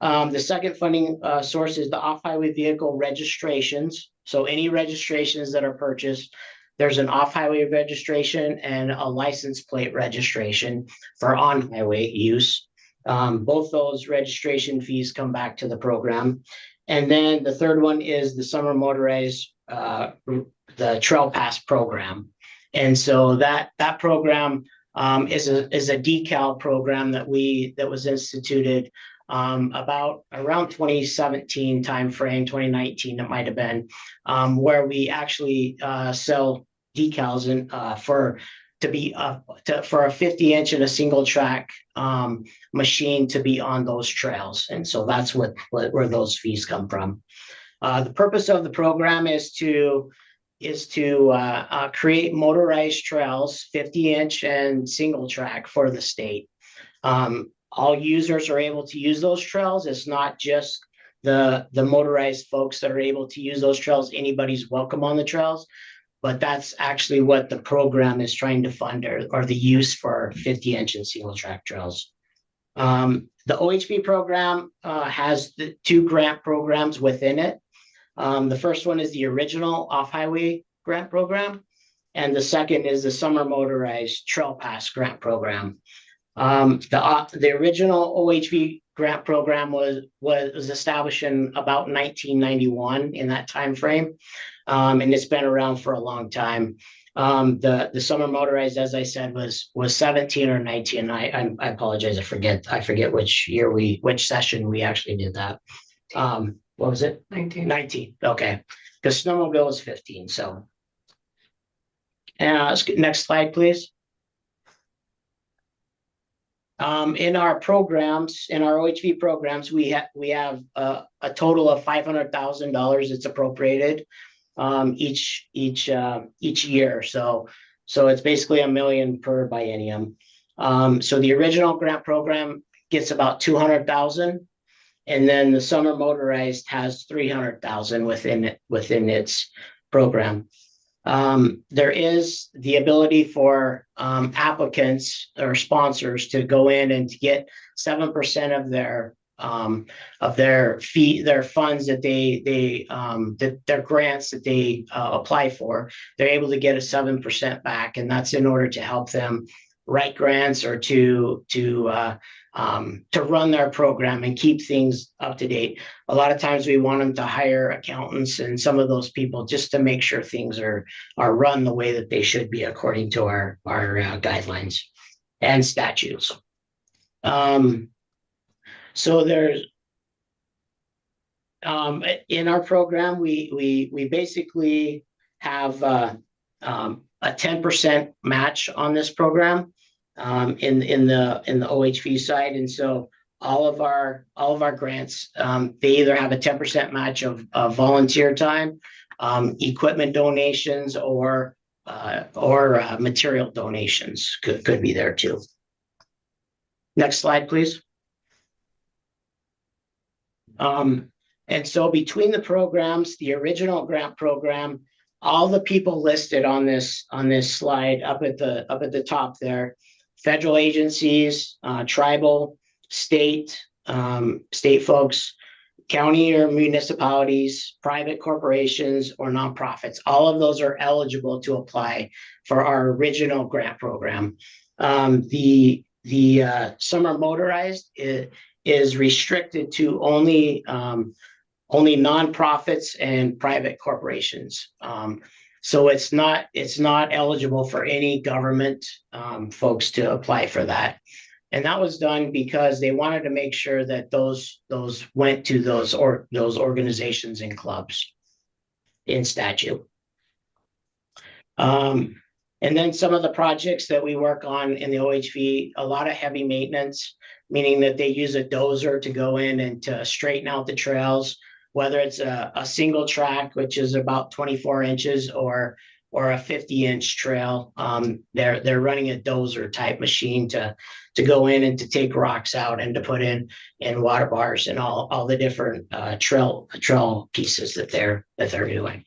The second funding source is the off-highway vehicle registrations. So any registrations that are purchased there's an off-highway registration and a license plate registration for on-highway use. Both those registration fees come back to the program. And then the third one is the summer motorized, the Trail Pass program. And so that program is a decal program that was instituted about around 2017 timeframe, 2019 it might have been, where we actually sell decals and for a 50-inch and a single track machine to be on those trails. And so that's where those fees come from. The purpose of the program is to create motorized trails, 50-inch and single track for the state. All users are able to use those trails. It's not just the motorized folks that are able to use those trails. Anybody's welcome on the trails, but that's actually what the program is trying to fund, or the use for 50-inch and single track trails. The OHP program has the 2 grant programs within it. The first one is the original off-highway grant program, and the second is the summer motorized Trail Pass grant program. The original OHV grant program was established in about 1991, in that time frame, and it's been around for a long time. The summer motorized, as I said, was 17 or 19. I apologize, I forget which session we actually did that. What was it? 19. Okay, because snowmobile was 15. So, next slide, please. In our programs, in our OHV programs, we have a total of $500,000 that's appropriated each year. So it's basically $1 million per biennium. So the original grant program gets about $200,000, and then the summer motorized has $300,000 within its program. There is the ability for applicants or sponsors to go in and to get 7% of their fee, their funds that their grants that they apply for. They're able to get a 7% back, and that's in order to help them write grants or to run their program and keep things up to date. A lot of times we want them to hire accountants and some of those people just to make sure things are run the way that they should be according to our guidelines and statutes. So there's in our program, we basically have a 10% match on this program in the OHV side, and so all of our grants, they either have a 10% match of volunteer time, equipment donations, or material donations could be there too. Next slide, please. And so between the programs, the original grant program, all the people listed on this slide up at the top there, federal agencies, tribal, state folks, county or municipalities, private corporations, or nonprofits, all of those are eligible to apply for our original grant program. The summer motorized is restricted to only nonprofits and private corporations. So it's not eligible for any government folks to apply for that. And that was done because they wanted to make sure that those went to those organizations and clubs in statute. And then some of the projects that we work on in the OHV, a lot of heavy maintenance, meaning that they use a dozer to go in and to straighten out the trails, whether it's a single track, which is about 24 inches, or a 50-inch trail. They're running a dozer type machine to go in and to take rocks out and to put in water bars and all the different trail pieces that they're doing.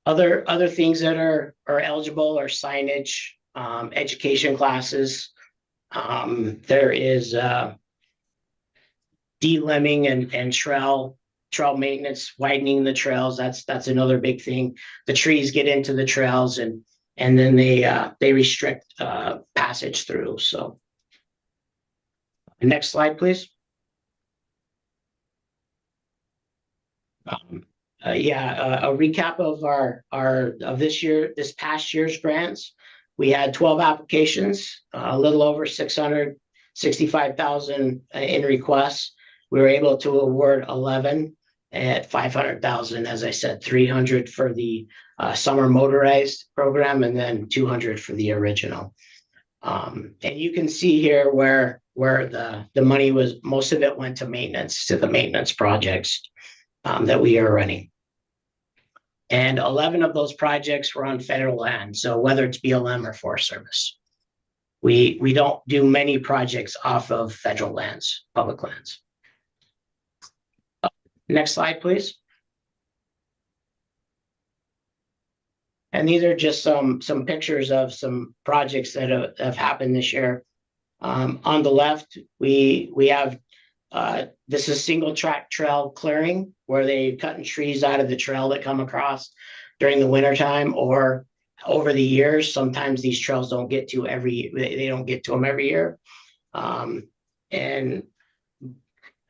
Other things that are eligible are signage, education classes. There is de-limbing and trail trail maintenance, widening the trails. That's another big thing. The trees get into the trails and then they restrict passage through. So next slide, please. A recap of this past year's grants. We had 12 applications, a little over 665,000 in requests. We were able to award 11 at 500,000, as I said, 300 for the summer motorized program, and then 200 for the original. And you can see here where the money was. Most of it went to the maintenance projects that we are running. And 11 of those projects were on federal land. So whether it's BLM or Forest Service, we don't do many projects off of federal lands, public lands. Next slide, please. And these are just some pictures of some projects that have happened this year. On the left, we have this is single track trail clearing, where they cutting trees out of the trail that come across during the wintertime or over the years. Sometimes these trails don't get to they don't get to them every year. And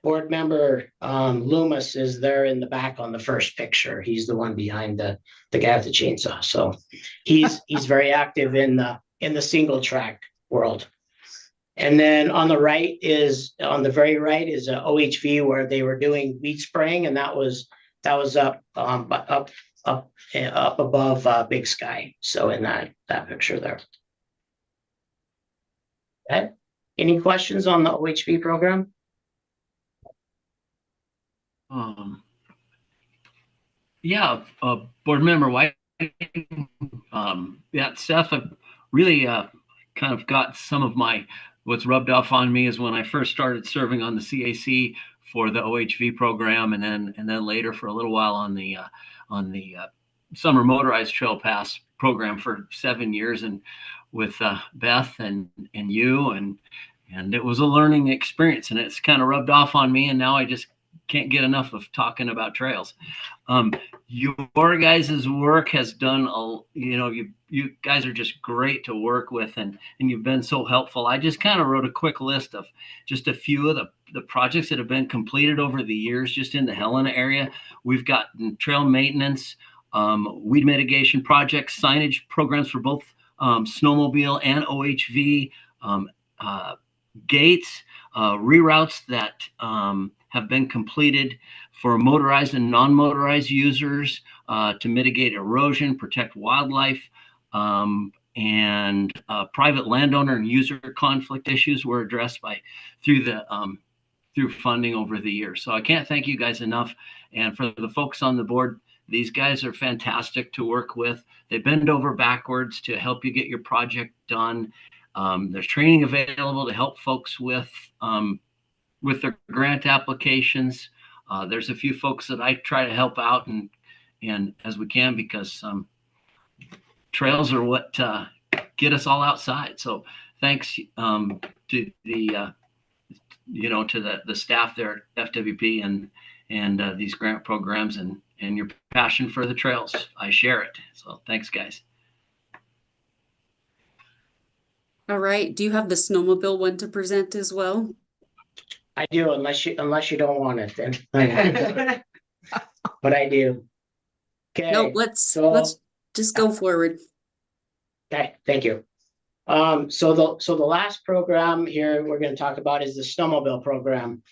board member Loomis is there in the back on the first picture. He's the one behind the guy with the chainsaw. So he's very active in the single track world. And then on the very right is a OHV where they were doing weed spraying, and that was up above Big Sky. So in that picture there. Okay. Any questions on the OHV program? Board member White. Seth, I've really kind of got some of what's rubbed off on me is when I first started serving on the CAC for the OHV program, and then later for a little while on the summer motorized trail pass program for 7 years, and with Beth and you, and it was a learning experience, and it's kind of rubbed off on me, and now I just can't get enough of talking about trails. Your guys' work has done you guys are just great to work with, and you've been so helpful. I just kind of wrote a quick list of just a few of the projects that have been completed over the years just in the Helena area. We've got trail maintenance, weed mitigation projects, signage programs for both snowmobile and OHV, gates, reroutes that have been completed for motorized and non-motorized users to mitigate erosion, protect wildlife, and private landowner and user conflict issues were addressed through funding over the years. So I can't thank you guys enough. And for the folks on the board, these guys are fantastic to work with. They bend over backwards to help you get your project done. There's training available to help folks with their grant applications. There's a few folks that I try to help out and as we can, because trails are what get us all outside. So thanks to the the staff there at FWP and these grant programs and your passion for the trails. I share it. So thanks, guys. All right. Do you have the snowmobile one to present as well? I do, unless you don't want it, then. But I do. Okay. No, let's just go forward. Okay, thank you. So the last program here we're going to talk about is the snowmobile program.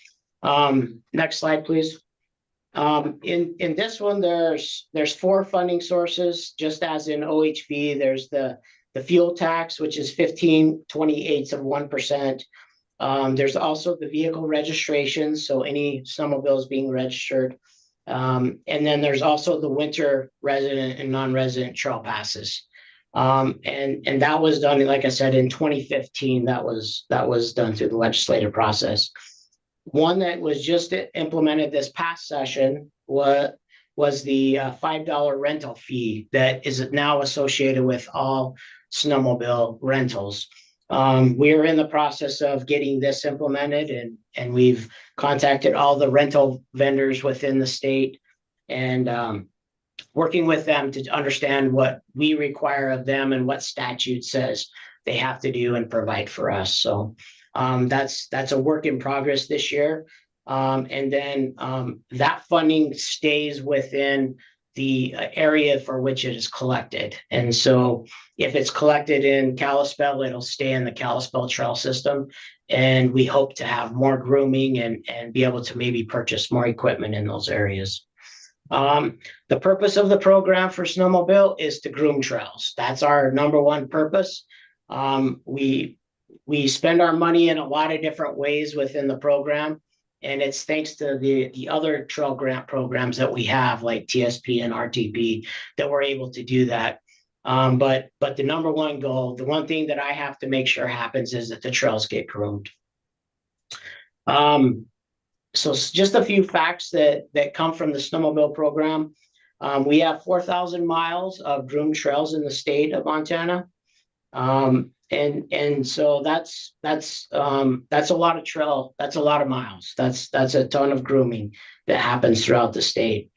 Next slide, please. In this one, there's 4 funding sources, just as in OHV. There's the fuel tax, which is 15/28 of 1%. There's also the vehicle registration, so any snowmobiles being registered. And then there's also the winter resident and non-resident trail passes. And that was done, like I said, in 2015. That was done through the legislative process. One that was just implemented this past session was the $5 rental fee that is now associated with all snowmobile rentals. We are in the process of getting this implemented, and we've contacted all the rental vendors within the state and working with them to understand what we require of them and what statute says they have to do and provide for us. So that's a work in progress this year. And then that funding stays within the area for which it is collected. And so if it's collected in Kalispell, it'll stay in the Kalispell trail system. And we hope to have more grooming and be able to maybe purchase more equipment in those areas. The purpose of the program for snowmobile is to groom trails. That's our number one purpose. We spend our money in a lot of different ways within the program, and it's thanks to the other trail grant programs that we have, like TSP and RTP, that we're able to do that. But the number one goal, the one thing that I have to make sure happens, is that the trails get groomed. So just a few facts that come from the snowmobile program. We have 4,000 miles of groomed trails in the state of Montana. And so that's a lot of trail. That's a lot of miles. That's a ton of grooming that happens throughout the state.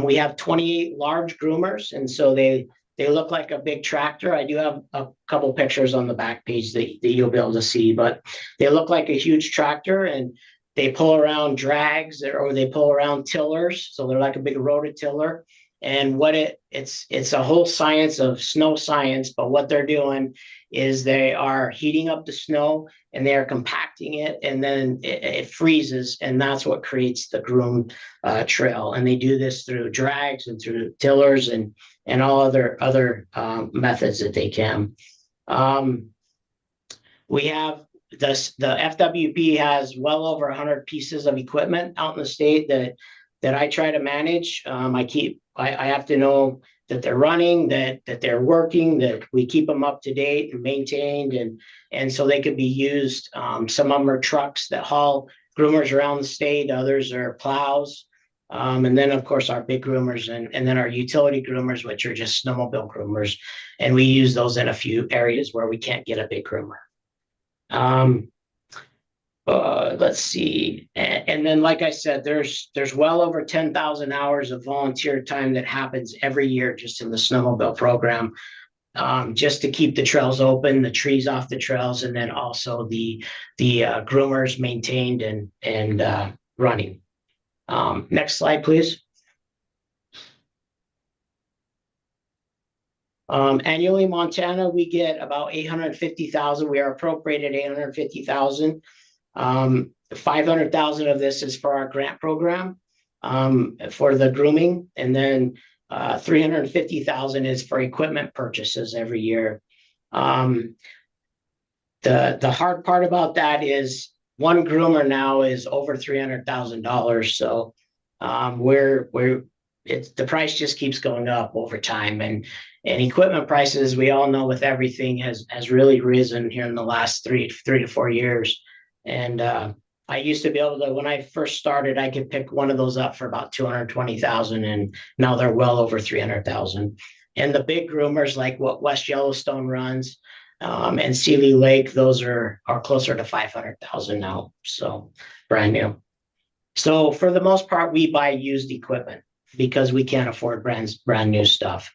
We have 28 large groomers, and so they look like a big tractor. I do have a couple pictures on the back page that you'll be able to see, but they look like a huge tractor, and they pull around drags or they pull around tillers. So they're like a big rototiller. And what it's a whole science of snow science, but what they're doing is they are heating up the snow and they are compacting it, and then it freezes, and that's what creates the groomed trail. And they do this through drags and through tillers and all other methods that they can. We have the FWP has well over 100 pieces of equipment out in the state that I try to manage. I have to know that they're running, that they're working, that we keep them up to date and maintained, and so they could be used. Some of them are trucks that haul groomers around the state, others are plows. And then of course our big groomers and then our utility groomers, which are just snowmobile groomers. And we use those in a few areas where we can't get a big groomer. Let's see. And then, like I said, there's well over 10,000 hours of volunteer time that happens every year just in the snowmobile program, just to keep the trails open, the trees off the trails, and then also the groomers maintained and running. Next slide, please. Annually, Montana, we get about 850,000. We are appropriated 850,000. 500,000 of this is for our grant program for the grooming, and then 350,000 is for equipment purchases every year. The hard part about that is one groomer now is over $300,000. So the price just keeps going up over time, and equipment prices, we all know with everything, has really risen here in the last three to 4 years. And I used to be able to, when I first started, I could pick one of those up for about 220,000, and now they're well over 300,000. And the big groomers, like what West Yellowstone runs and Seeley Lake, those are closer to 500,000 now. So brand new. So for the most part, we buy used equipment because we can't afford brand new stuff.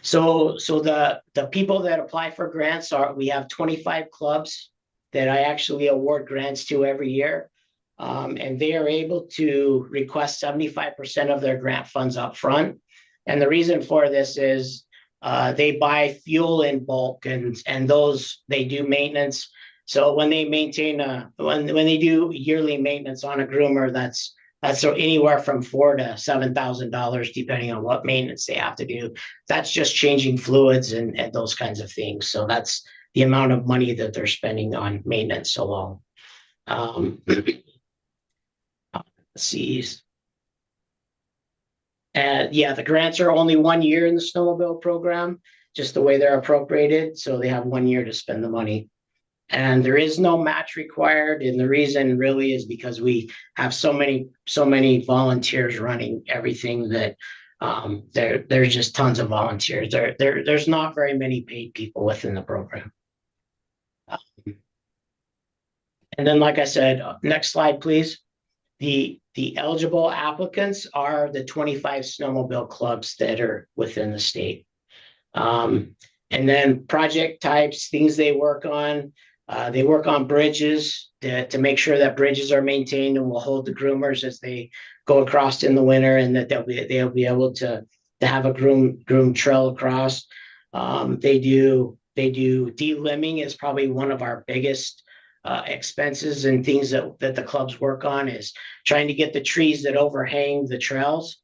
So the people that apply for grants we have 25 clubs that I actually award grants to every year. And they are able to request 75% of their grant funds up front. And the reason for this is they buy fuel in bulk, and those they do maintenance. So when they maintain when they do yearly maintenance on a groomer, that's anywhere from $4,000 to $7,000, depending on what maintenance they have to do. That's just changing fluids and those kinds of things. So that's the amount of money that they're spending on maintenance alone. Let's see. And yeah, the grants are only 1 year in the snowmobile program, just the way they're appropriated. So they have 1 year to spend the money. And there is no match required. And the reason really is because we have so many volunteers running everything that There's just tons of volunteers. There's not very many paid people within the program. And then, like I said, next slide, please. The eligible applicants are the 25 snowmobile clubs that are within the state. And then project types, things they work on. They work on bridges to make sure that bridges are maintained and will hold the groomers as they go across in the winter, and that they'll be able to have a groom trail across. They do de-limbing is probably one of our biggest expenses and things that the clubs work on, is trying to get the trees that overhang the trails.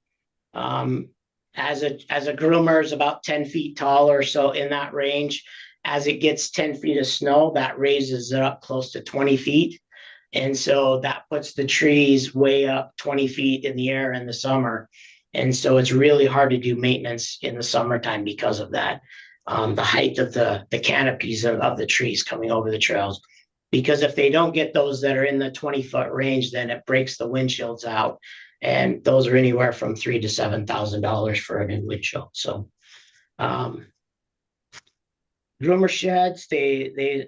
As a groomer is about 10 feet tall or so, in that range. As it gets 10 feet of snow, that raises it up close to 20 feet. And so that puts the trees way up 20 feet in the air in the summer. And so it's really hard to do maintenance in the summertime because of that. The height of the canopies of the trees coming over the trails. Because if they don't get those that are in the 20-foot range, then it breaks the windshields out. And those are anywhere from $3,000 to $7,000 for a new windshield. So, groomer sheds, they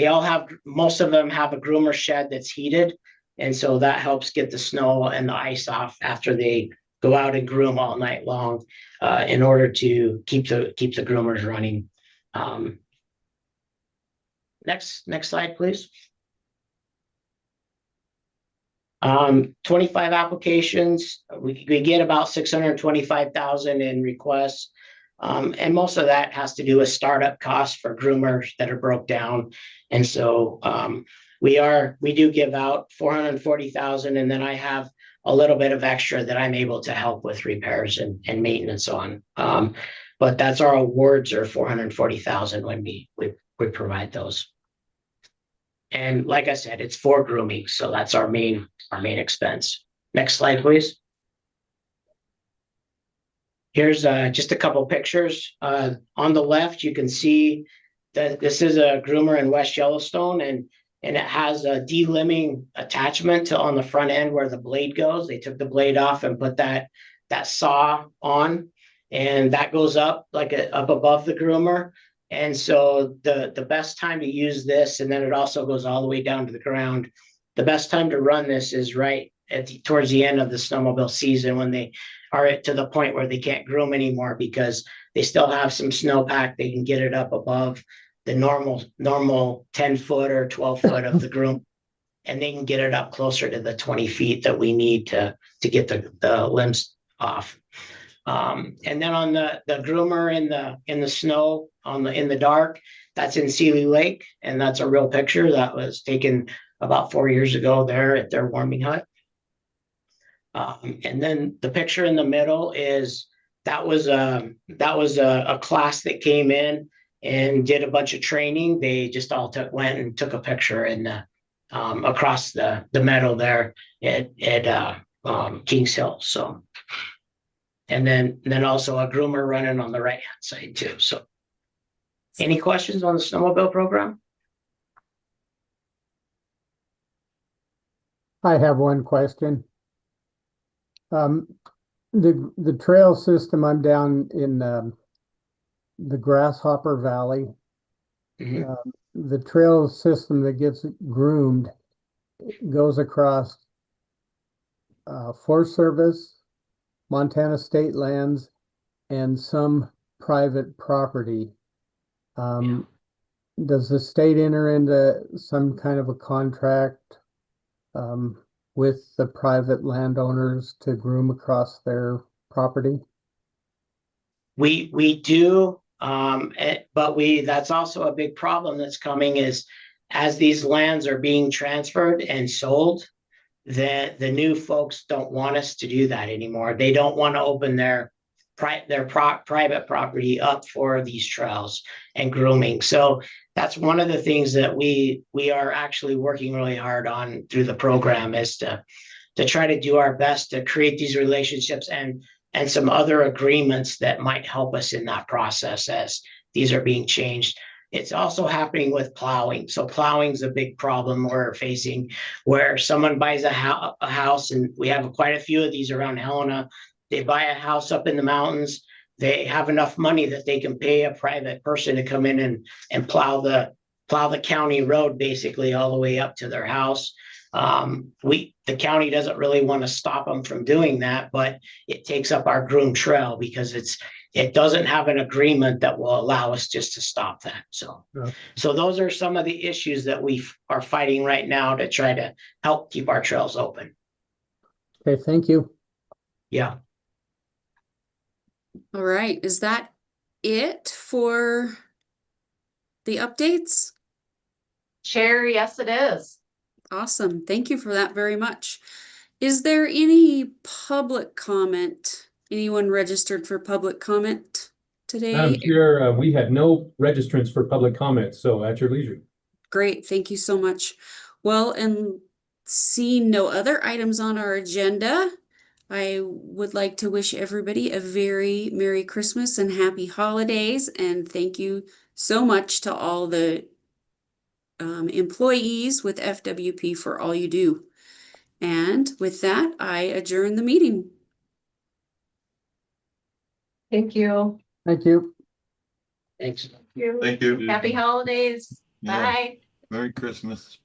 all have, most of them have a groomer shed that's heated, and so that helps get the snow and the ice off after they go out and groom all night long, in order to keep the groomers running. Next slide, please. 25 applications. We get about 625,000 in requests. And most of that has to do with startup costs for groomers that are broke down. And so we do give out 440,000, and then I have a little bit of extra that I'm able to help with repairs and maintenance on. But that's our awards are 440,000 when we provide those. And like I said, it's for grooming, so that's our main expense. Next slide, please. Here's just a couple pictures. On the left, you can see that this is a groomer in West Yellowstone, and it has a de-limbing attachment on the front end where the blade goes. They took the blade off and put that saw on, and that goes up up above the groomer. And so the best time to use this, and then it also goes all the way down to the ground. The best time to run this is right towards the end of the snowmobile season, when they are to the point where they can't groom anymore because they still have some snowpack. They can get it up above the normal 10 foot or 12 foot of the groom, and they can get it up closer to the 20 feet that we need to get the limbs off. And then on the groomer in the snow in the dark, that's in Seeley Lake, and that's a real picture that was taken about 4 years ago there at their warming hut. And then the picture in the middle is that was a class that came in and did a bunch of training. They just all went and took a picture in across the meadow there at Kings Hill. So, and then also a groomer running on the right hand side too. So, any questions on the snowmobile program? I have one question. The trail system, I'm down in the Grasshopper Valley. Mhm. The trail system that gets groomed goes across Forest Service, Montana state lands, and some private property. Does the state enter into some kind of a contract with the private landowners to groom across their property? We do, but that's also a big problem that's coming, is as these lands are being transferred and sold, the new folks don't want us to do that anymore. They don't want to open their private property up for these trails and grooming. So that's one of the things that we are actually working really hard on through the program, is to try to do our best to create these relationships and some other agreements that might help us in that process as these are being changed. It's also happening with plowing. So plowing is a big problem we're facing, where someone buys a house, and we have quite a few of these around Helena. they buy a house up in the mountains, they have enough money that they can pay a private person to come in and plow the county road basically all the way up to their house. The county doesn't really want to stop them from doing that, but it takes up our groomed trail because it doesn't have an agreement that will allow us just to stop that. So, Yeah. so those are some of the issues that we are fighting right now to try to help keep our trails open. Okay, thank you. Yeah. All right, is that it for the updates? Chair, yes, it is. Awesome. Thank you for that very much. Is there any public comment? Anyone registered for public comment Madam today? Chair, we had no registrants for public comments, so at your leisure. Great, thank you so much. Well, and seeing no other items on our agenda, I would like to wish everybody a very Merry Christmas and Happy Holidays, and thank you so much to all the employees with FWP for all you do. And with that, I adjourn the meeting. Thank you. Thank you. Thanks. You. Thank you. Happy holidays. Yeah. Bye. Merry Christmas.